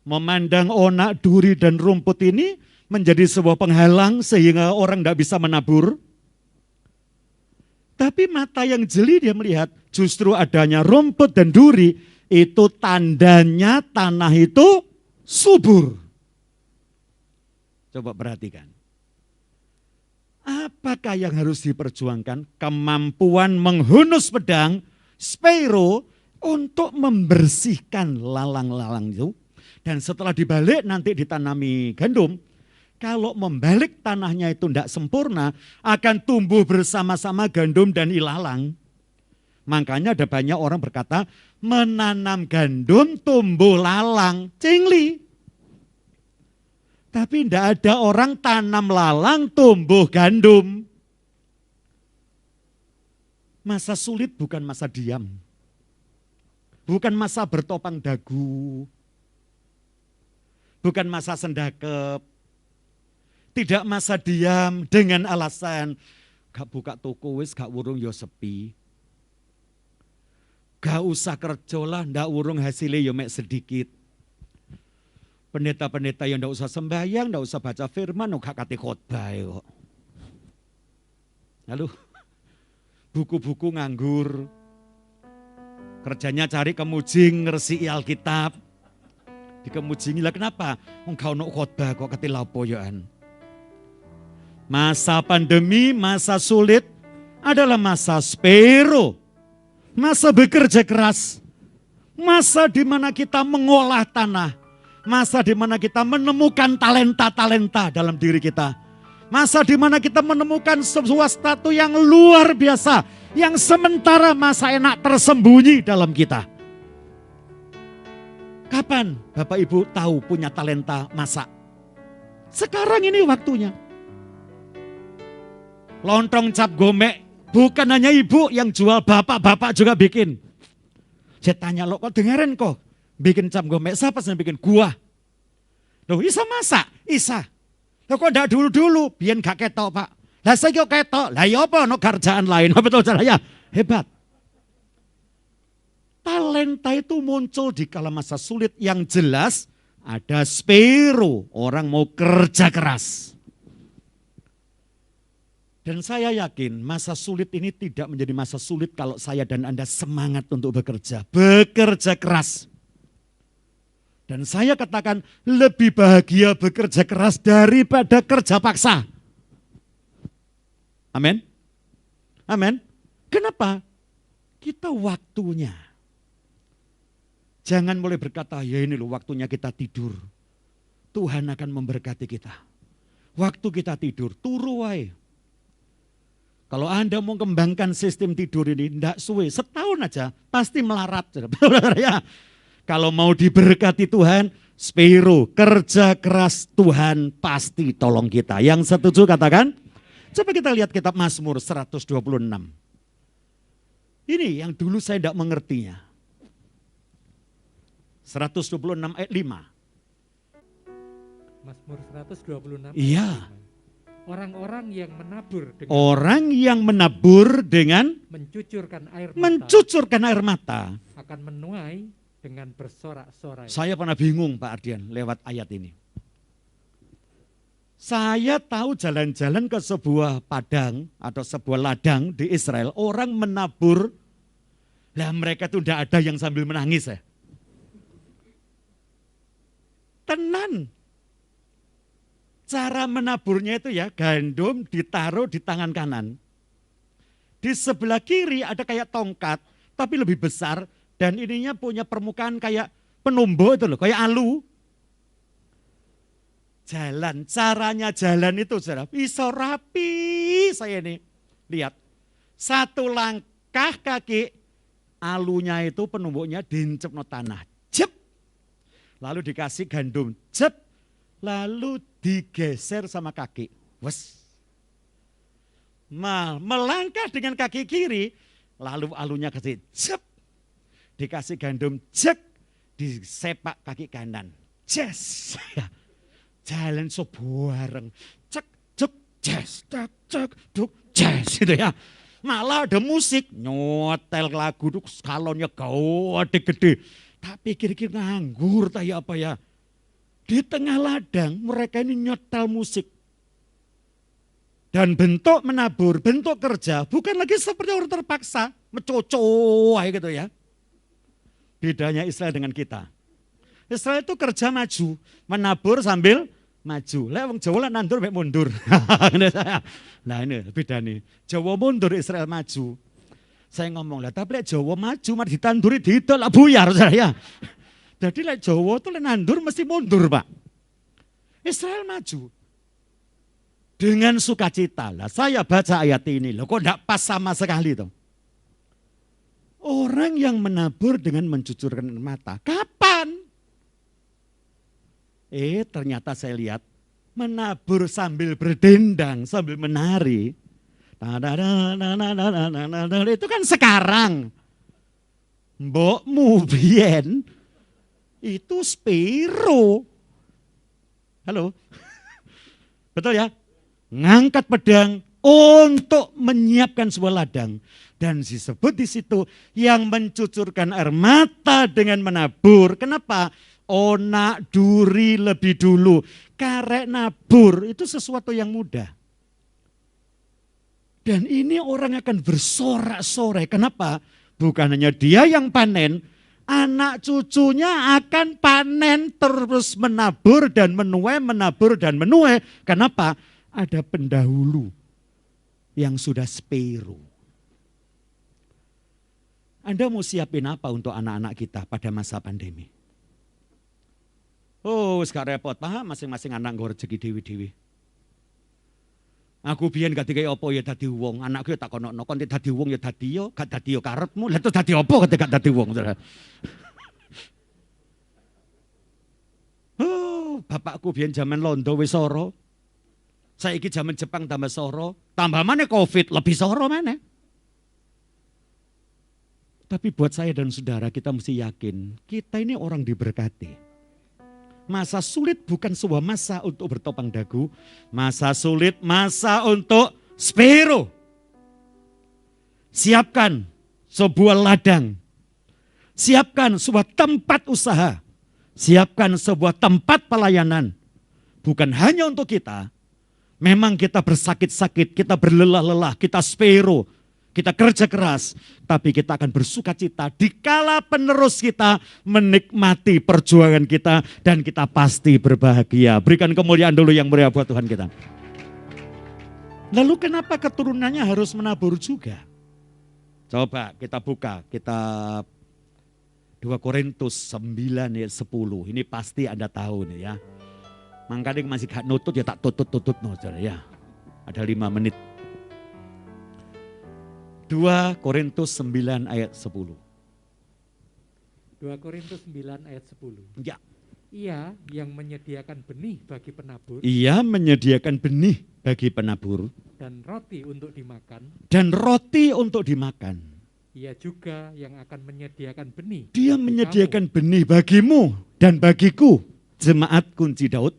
memandang onak, duri dan rumput ini menjadi sebuah penghalang sehingga orang tidak bisa menabur. Tapi mata yang jeli dia melihat justru adanya rumput dan duri itu tandanya tanah itu subur. Coba perhatikan. Apakah yang harus diperjuangkan? Kemampuan menghunus pedang, spero, untuk membersihkan lalang-lalang itu. Dan setelah dibalik nanti ditanami gandum. Kalau membalik tanahnya itu tidak sempurna, akan tumbuh bersama-sama gandum dan ilalang. Makanya ada banyak orang berkata, menanam gandum tumbuh lalang, cingli. Tapi tidak ada orang tanam lalang tumbuh gandum. Masa sulit bukan masa diam. Bukan masa bertopang dagu. Bukan masa sendakep. Tidak masa diam dengan alasan gak buka toko wis gak urung yo sepi. Gak usah kerja lah, ndak urung hasilnya yo mek sedikit. Pendeta-pendeta yang ndak usah sembahyang, ndak usah baca firman, gak kate khotbah kok. Lalu buku-buku nganggur. Kerjanya cari kemujing, ngersiki Alkitab. Dikemujingi lah kenapa? Engkau ono khotbah kok kate lapo yoan. Masa pandemi, masa sulit adalah masa spero. Masa bekerja keras. Masa di mana kita mengolah tanah. Masa di mana kita menemukan talenta-talenta dalam diri kita. Masa di mana kita menemukan sebuah statu yang luar biasa. Yang sementara masa enak tersembunyi dalam kita. Kapan Bapak Ibu tahu punya talenta masak? Sekarang ini waktunya. Lontong cap gomek bukan hanya ibu yang jual, bapak-bapak juga bikin. Saya tanya lo kok dengerin kok bikin cap gomek, siapa yang bikin? Gua. Loh bisa masak? Isa. Loh kok enggak dulu-dulu, biar gak ketok pak. Lah saya kok ketok, lah ya apa no kerjaan lain, betul caranya? Hebat. Talenta itu muncul di kala masa sulit yang jelas ada spero, orang mau kerja keras. Dan saya yakin masa sulit ini tidak menjadi masa sulit kalau saya dan Anda semangat untuk bekerja. Bekerja keras. Dan saya katakan lebih bahagia bekerja keras daripada kerja paksa. Amin. Amin. Kenapa? Kita waktunya. Jangan boleh berkata, ya ini loh waktunya kita tidur. Tuhan akan memberkati kita. Waktu kita tidur, turu wae. Kalau Anda mau kembangkan sistem tidur ini, tidak suwe, setahun aja pasti melarat. Ya. Kalau mau diberkati Tuhan, spiro, kerja keras Tuhan pasti tolong kita. Yang setuju katakan? Coba kita lihat kitab Mazmur 126. Ini yang dulu saya tidak mengertinya. 126 ayat 5. Mazmur 126. Iya. Orang-orang yang menabur dengan mencucurkan air mata akan menuai dengan bersorak-sorai. Saya pernah bingung Pak Ardian lewat ayat ini. Saya tahu jalan-jalan ke sebuah padang atau sebuah ladang di Israel, orang menabur, lah mereka tuh tidak ada yang sambil menangis ya. Tenan. Cara menaburnya itu ya gandum ditaruh di tangan kanan. Di sebelah kiri ada kayak tongkat tapi lebih besar dan ininya punya permukaan kayak penumbuh itu loh, kayak alu. Jalan, caranya jalan itu saudara, bisa rapi saya ini. Lihat, satu langkah kaki alunya itu penumbuhnya diincepno tanah. Jep. Lalu dikasih gandum. Jep. Lalu digeser sama kaki. Wes. Melangkah dengan kaki kiri, lalu alunya kasih cep. Dikasih gandum cek, disepak kaki kanan. Yes. jalan bareng. Cek, cek, jazz, cek, cek, duk, jazz gitu ya. Malah ada musik, nyotel lagu tuh skalonnya gede-gede. Tapi kira-kira nganggur ya apa ya. Di tengah ladang mereka ini nyotel musik. Dan bentuk menabur, bentuk kerja bukan lagi seperti orang terpaksa. Mecocoh gitu ya. Bedanya Israel dengan kita. Israel itu kerja maju, menabur sambil maju. Lah wong Jawa lah nandur mek mundur. Nah ini beda nih. Jawa mundur, Israel maju. Saya ngomong lah, tapi lek Jawa maju mari ditanduri didol lah buyar saya. Jadi lek Jawa tuh lek nandur mesti mundur, Pak. Israel maju. Dengan sukacita. Lah saya baca ayat ini loh, kok enggak pas sama sekali tuh. Orang yang menabur dengan mencucurkan air mata. Kapan? Ternyata saya lihat menabur sambil berdendang, sambil menari. Itu kan sekarang. Mbokmu biyen itu spiro. Halo? Betul ya? Ngangkat pedang untuk menyiapkan sebuah ladang. Dan disebut di situ yang mencucurkan air mata dengan menabur. Kenapa? Onak duri lebih dulu. Karek nabur itu sesuatu yang mudah. Dan ini orang akan bersorak-sorai. Kenapa? Bukan hanya dia yang panen, anak cucunya akan panen terus menabur dan menuai, menabur dan menuai. Kenapa? Ada pendahulu yang sudah spero. Anda mau siapin apa untuk anak-anak kita pada masa pandemi? Oh, sekarang repot, paham masing-masing anak nggo rezeki dewi-dewi. Aku biyen gak dikai apa ya dadi wong, anakku tak kono-kono kon dadi wong ya dadi yo, gak dadi yo karepmu. Lah terus dadi apa ketika gak dadi wong? Oh, bapakku biyen zaman londo wis soro. Saiki zaman Jepang tambah soro, tambah mana Covid lebih soro mana? Tapi buat saya dan saudara kita mesti yakin, kita ini orang diberkati. Masa sulit bukan sebuah masa untuk bertopang dagu. Masa sulit, masa untuk spero. Siapkan sebuah ladang. Siapkan sebuah tempat usaha. Siapkan sebuah tempat pelayanan. Bukan hanya untuk kita. Memang kita bersakit-sakit, kita berlelah-lelah, kita spero. Kita kerja keras, tapi kita akan bersuka cita dikala penerus kita menikmati perjuangan kita dan kita pasti berbahagia. Berikan kemuliaan dulu yang mulia buat Tuhan kita. Lalu kenapa keturunannya harus menabur juga? Coba kita buka kitab 2 Korintus 9 ayat 10. Ini pasti Anda tahu nih ya. Makanya masih gak nutut ya tak tutut no, ya. Ada 5 menit. 2 Korintus 9 ayat 10. 2 Korintus 9 ayat 10. Ya. Ia yang menyediakan benih bagi penabur. Ia menyediakan benih bagi penabur. Dan roti untuk dimakan. Dan roti untuk dimakan. Ia juga yang akan menyediakan benih. Dia menyediakan benih bagimu dan bagiku. Jemaat kunci Daud.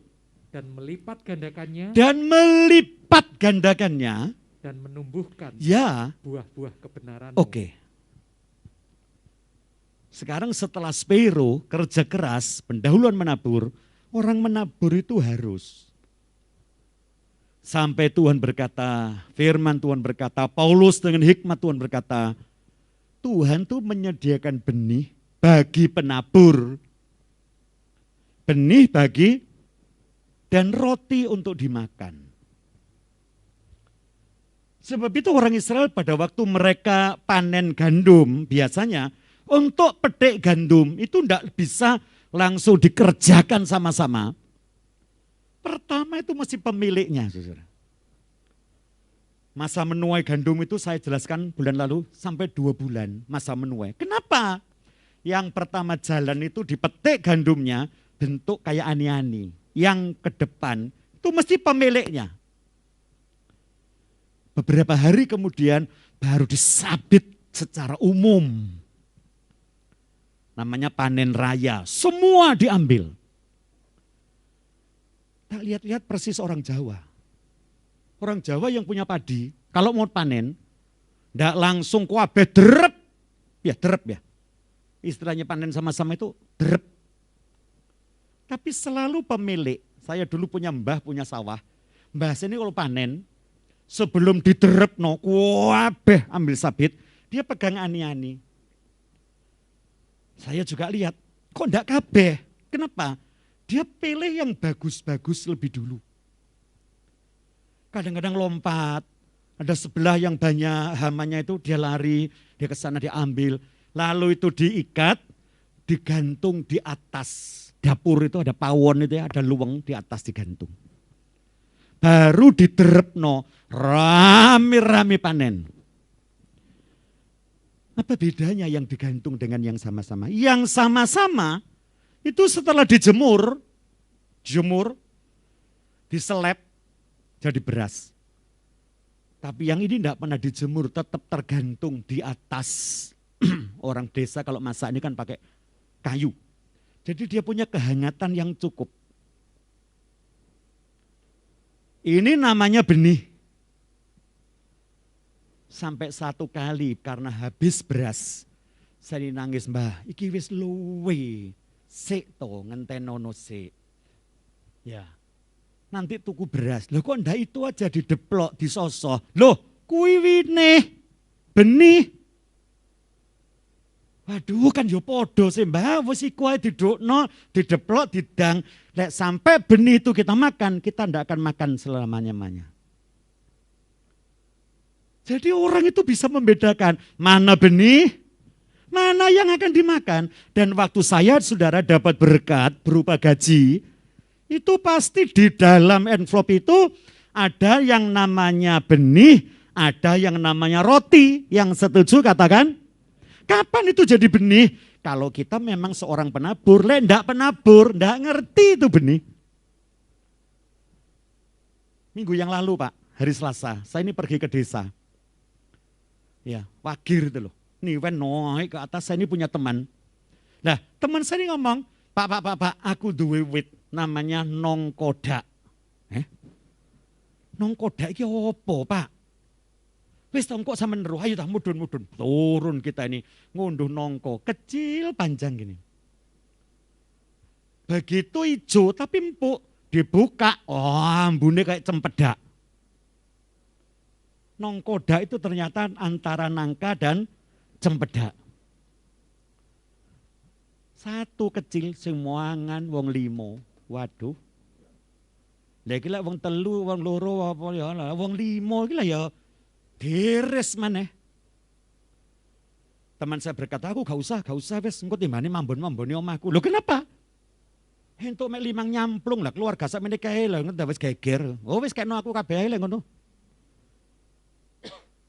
Dan melipat gandakannya. Dan melipat gandakannya. Dan menumbuhkan ya buah-buah kebenaran. Oke. Sekarang setelah spero, kerja keras, pendahuluan menabur, orang menabur itu harus. Sampai Tuhan berkata, firman Tuhan berkata, Paulus dengan hikmat Tuhan berkata, Tuhan tuh menyediakan benih bagi penabur. Benih bagi dan roti untuk dimakan. Sebab itu orang Israel pada waktu mereka panen gandum biasanya untuk petik gandum itu tidak bisa langsung dikerjakan sama-sama. Pertama itu mesti pemiliknya. Saudara. Masa menuai gandum itu saya jelaskan bulan lalu sampai 2 bulan masa menuai. Kenapa? Yang pertama jalan itu dipetik gandumnya bentuk kayak ani-ani. Yang ke depan itu mesti pemiliknya. Beberapa hari kemudian baru disabit secara umum. Namanya panen raya, semua diambil. Tak lihat-lihat persis orang Jawa. Orang Jawa yang punya padi, kalau mau panen, ndak langsung kuabe derep. Ya derep ya. Istilahnya panen sama-sama itu derep. Tapi selalu pemilik, saya dulu punya mbah, punya sawah. Mbah sini kalau panen, sebelum diderep no, kuabe ambil sabit, dia pegang ani-ani. Saya juga lihat, kok ndak kabeh? Kenapa? Dia pilih yang bagus-bagus lebih dulu. Kadang-kadang lompat, ada sebelah yang banyak hamanya itu dia lari, dia ke sana dia ambil. Lalu itu diikat, digantung di atas. Dapur itu ada pawon itu ya, ada luweng di atas digantung. Baru diderepno, rame-rame panen. Apa bedanya yang digantung dengan yang sama-sama? Yang sama-sama itu setelah dijemur, diselep jadi beras. Tapi yang ini tidak pernah dijemur, tetap tergantung di atas. Orang desa kalau masak ini kan pakai kayu. Jadi dia punya kehangatan yang cukup. Ini namanya benih. Sampai satu kali karena habis beras, saya nangis, mbah, iki wis luwe. Sik to ngentenono sik. Ya. Nanti tuku beras. Loh kok ndak itu aja dideplok, disosoh. Loh, kuwi winih benih. Waduh kan yo podo sih mbah, wis iku ae didukno, dideplok, didang. Lek sampai benih itu kita makan, kita ndak akan makan selamanya-lamanya. Jadi orang itu bisa membedakan mana benih, mana yang akan dimakan. Dan waktu saya saudara dapat berkat berupa gaji, itu pasti di dalam envelope itu ada yang namanya benih, ada yang namanya roti. Yang setuju katakan, kapan itu jadi benih? Kalau kita memang seorang penabur, enggak penabur, enggak ngerti itu benih. Minggu yang lalu Pak, hari Selasa, saya ini pergi ke desa. Ya, Wagir itu loh. Niwen naik ke atas, saya ini punya teman. Nah, teman saya ini ngomong, Pak, aku duwe wit namanya nongkoda. Nongkoda iki opo, Pak? Wis kok sama neru, ayo mudun. Turun kita ini, ngunduh nongko, kecil panjang gini. Begitu hijau tapi empuk, dibuka, ambune kayak cempedak. Nongkoda itu ternyata antara nangka dan cempedak. Satu kecil semuangan wong limo. Waduh. Lah iki lek wong telu, wong loro apa ya, wong limo iki lah ya deres maneh. Teman saya berkata, aku gak usah wis engko timbane mambon-mamboni omahku. Lho kenapa? Entuk mek 5 nyamplung lah keluarga sak meneh kae lho wis geger. Oh wis kena aku kabeh lek ngono.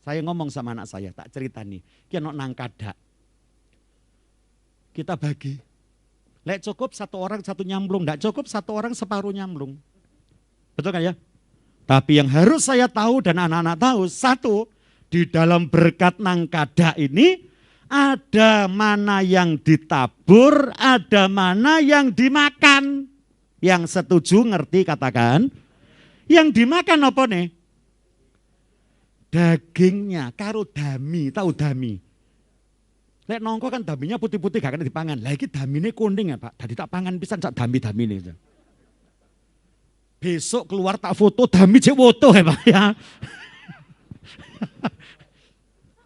Saya ngomong sama anak saya, tak cerita nih, kita nang kadak. Kita bagi. Lek cukup satu orang satu nyamplung, enggak cukup satu orang separuh nyamplung. Betul kan ya? Tapi yang harus saya tahu dan anak-anak tahu, satu, di dalam berkat nang kadak ini, ada mana yang ditabur, ada mana yang dimakan. Yang setuju ngerti katakan, yang dimakan apa nih? Dagingnya karo dami, tahu dami. Lek nongko kan daminya putih-putih gak kena dipangan. Lah iki damine kuning ya Pak. Dadi tak pangan pisan sak dami-damine. Besok keluar tak foto dami cek foto ya Pak ya.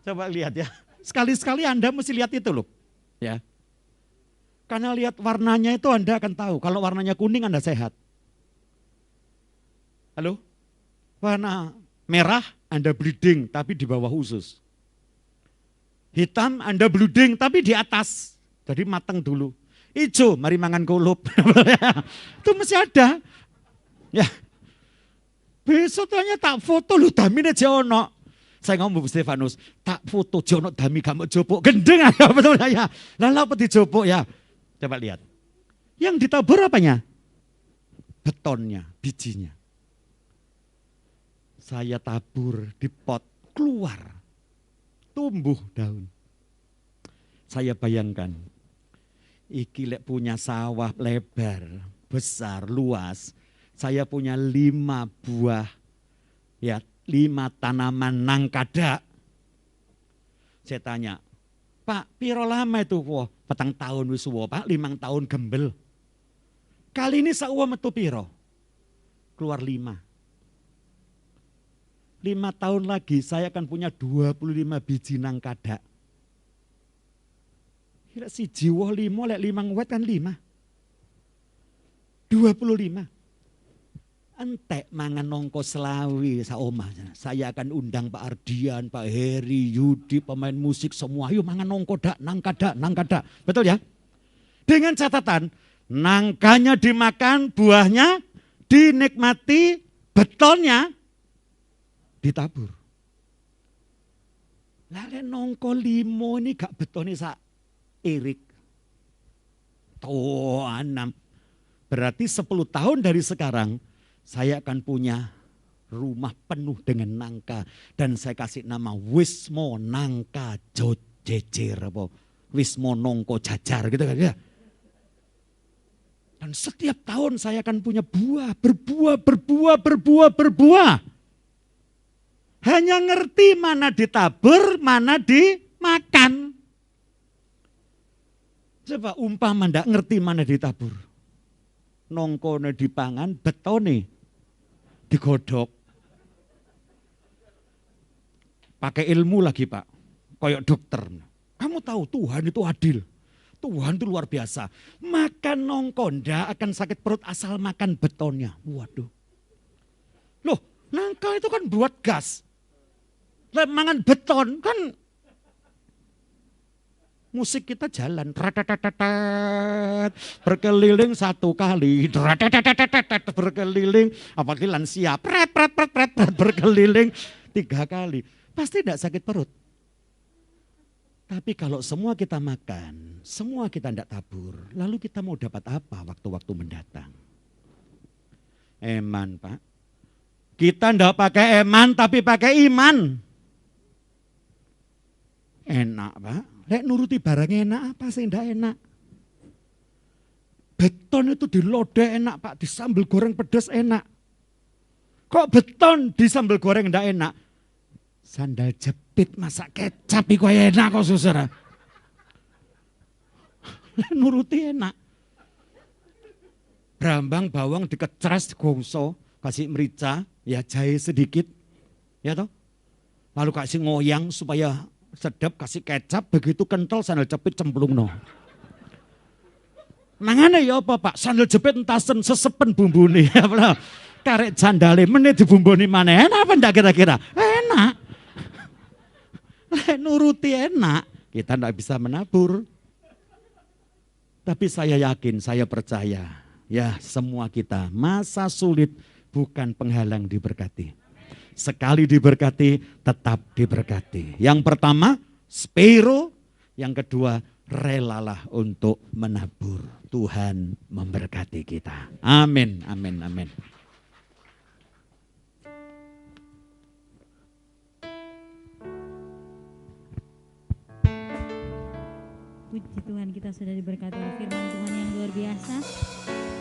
Coba lihat ya. Sekali-sekali Anda mesti lihat itu loh. Ya. Karena lihat warnanya itu Anda akan tahu. Kalau warnanya kuning Anda sehat. Halo? Warna merah Anda bleeding tapi di bawah usus. Hitam Anda bleeding tapi di atas. Jadi matang dulu. Ijo mari mangan kulup. Itu mesti ada. Ya. Besok tanya tak foto lu damine jono. Saya ngomong Bu Stefanus, tak foto jono dami kamu jopok. Gendeng aja betul ya. Lalu apa dijopok ya? Coba lihat. Yang ditabur apanya? Betonnya, bijinya. Saya tabur di pot, keluar, tumbuh daun. Saya bayangkan, iki lek punya sawah lebar, besar, luas, Saya punya 5 buah, ya 5 tanaman nangkada. Saya tanya, Pak, piro lama itu? Wah, 4 tahun wis suwo, Pak, 5 tahun gembel. Kali ini sauwa metu piro? Keluar 5. 5 tahun lagi saya akan punya 25 biji nangkada. Kira si jiwa 5, lek 5 wet kan 5. 25. Entek mangan nongko selawi saomah. Saya akan undang Pak Ardian, Pak Heri, Yudi, pemain musik semua. Ayo mangan nongko dak, nangkada. Betul ya? Dengan catatan, nangkanya dimakan, buahnya dinikmati, betonnya ditabur. Lalu nongko 5 ini gak betonnya sak irik. Tuh 6. Berarti 10 tahun dari sekarang, saya akan punya rumah penuh dengan nangka. Dan saya kasih nama Wismo Nangka Jejer. Wismo Nongko Jajar gitu kan ya. Dan setiap tahun saya akan punya berbuah. Hanya ngerti mana ditabur, mana dimakan. Coba umpama ndak ngerti mana ditabur. Nongkone dipangan, betone digodok. Pakai ilmu lagi Pak, koyok dokter. Kamu tahu Tuhan itu adil. Tuhan itu luar biasa. Makan nongko ndak akan sakit perut asal makan betonnya. Waduh. Loh, nangka itu kan buat gas. Lah mangan beton kan musik kita jalan, berkeliling 1 kali, berkeliling, apalagi lansia, berkeliling 3 kali. Pasti tidak sakit perut. Tapi kalau semua kita makan, semua kita tidak tabur, lalu kita mau dapat apa waktu-waktu mendatang? Eman Pak. Kita tidak pakai eman tapi pakai iman. Enak Pak. Lek nuruti barang enak apa sih enggak enak? Beton itu dilodeh enak Pak, di sambal goreng pedas enak. Kok beton di sambal goreng enggak enak? Sandal jepit masak kecap iku enak kok Saudara. Nuruti enak. Brambang bawang dikecras gongso, kasih merica, ya jahe sedikit. Ya toh? Lalu kasih ngoyang supaya sedap, kasih kecap, begitu kental sandal jepit cemplung no. Mangane ya apa Pak? Sandal jepit entasen sesepen bumbune. Karek jandale menit dibumboni mana? Enak apa enggak kira-kira? Enak. Nuruti enak, kita enggak bisa menabur. Tapi saya yakin, saya percaya, ya semua kita masa sulit bukan penghalang diberkati. Sekali diberkati, tetap diberkati. Yang pertama, spiro. Yang kedua, relalah untuk menabur. Tuhan memberkati kita. Amin, amin, amin. Puji Tuhan, kita sudah diberkati oleh firman Tuhan yang luar biasa.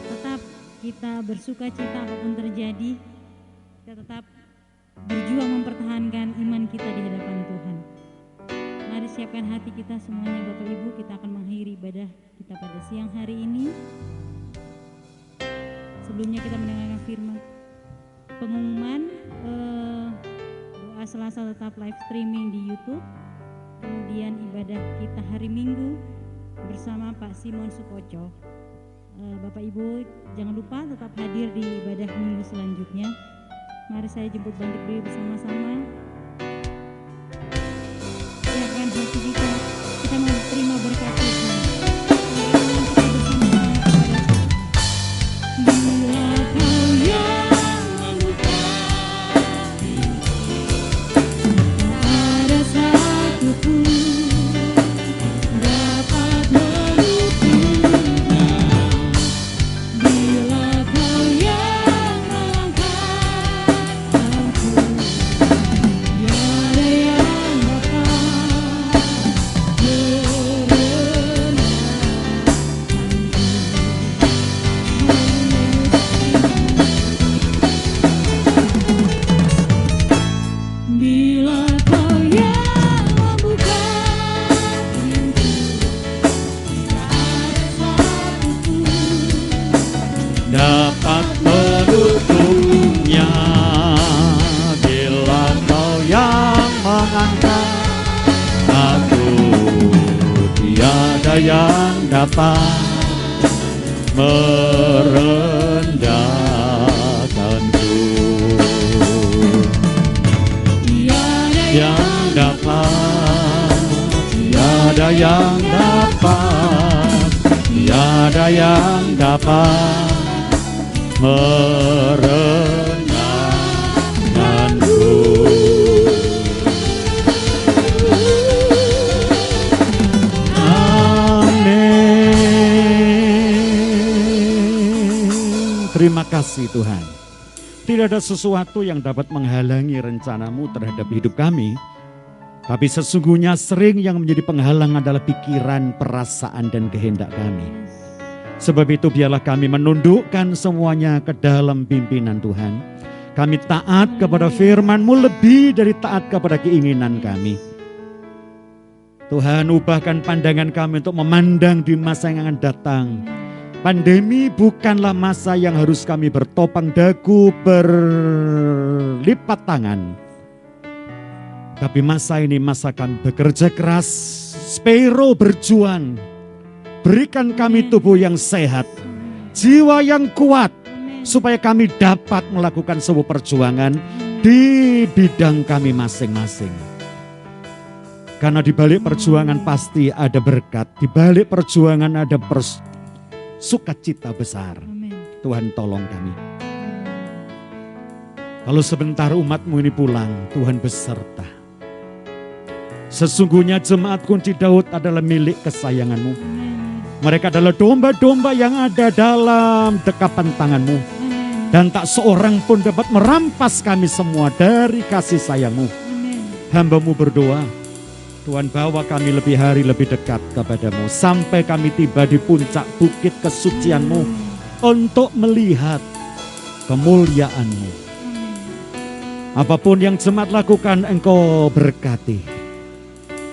Tetap kita bersuka cita apapun terjadi. Kita tetap berjuang mempertahankan iman kita di hadapan Tuhan. Mari siapkan hati kita semuanya Bapak Ibu, kita akan mengakhiri ibadah kita pada siang hari ini. Sebelumnya kita mendengarkan firman pengumuman doa Selasa tetap live streaming di YouTube. Kemudian ibadah kita hari Minggu bersama Pak Simon Sukoco. Bapak Ibu jangan lupa tetap hadir di ibadah Minggu selanjutnya. Mari saya jemput bangkit berdiri bersama-sama. Siapkan hati kita mau terima berkat Tuhan. Bila kau yang melukai, tak ada satupun dapat meluputnya. Bila kau yang melangkah aku, tiada yang dapat Tiada yang dapat merendahkanku. Tiada Yang dapat, tiada yang dapat, tiada yang dapat merendahkanku. Terima kasih Tuhan. Tidak ada sesuatu yang dapat menghalangi rencanamu terhadap hidup kami. Tapi sesungguhnya sering yang menjadi penghalang adalah pikiran, perasaan, dan kehendak kami. Sebab itu biarlah kami menundukkan semuanya ke dalam pimpinan Tuhan. Kami taat kepada firman-Mu lebih dari taat kepada keinginan kami. Tuhan, ubahkan pandangan kami untuk memandang di masa yang akan datang. Pandemi bukanlah masa yang harus kami bertopang dagu, berlipat tangan. Tapi masa ini masa kami bekerja keras, spero berjuang. Berikan kami tubuh yang sehat, jiwa yang kuat, supaya kami dapat melakukan sebuah perjuangan di bidang kami masing-masing. Karena di balik perjuangan pasti ada berkat, di balik perjuangan ada sukacita besar. Amin. Tuhan tolong kami. Kalau sebentar umat-Mu ini pulang, Tuhan beserta. Sesungguhnya jemaat kunci Daud adalah milik kesayangan-Mu. Mereka adalah domba-domba yang ada dalam dekapan tangan-Mu. Dan tak seorang pun dapat merampas kami semua dari kasih sayang-Mu. Hamba-Mu berdoa, Tuhan bawa kami lebih hari lebih dekat kepadamu. Sampai kami tiba di puncak bukit kesucian-Mu untuk melihat kemuliaan-Mu. Apapun yang jemaat lakukan, Engkau berkati.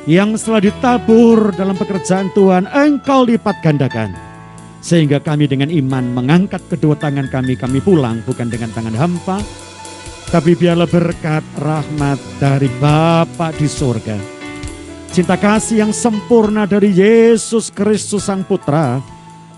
Yang setelah ditabur dalam pekerjaan Tuhan, Engkau lipat gandakan. Sehingga kami dengan iman mengangkat kedua tangan kami pulang bukan dengan tangan hampa. Tapi biarlah berkat rahmat dari Bapa di surga. Cinta kasih yang sempurna dari Yesus Kristus Sang Putra,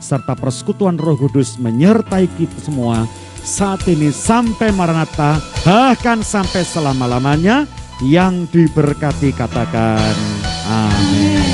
serta persekutuan Roh Kudus menyertai kita semua saat ini sampai Maranatha, bahkan sampai selama-lamanya. Yang diberkati katakan amin.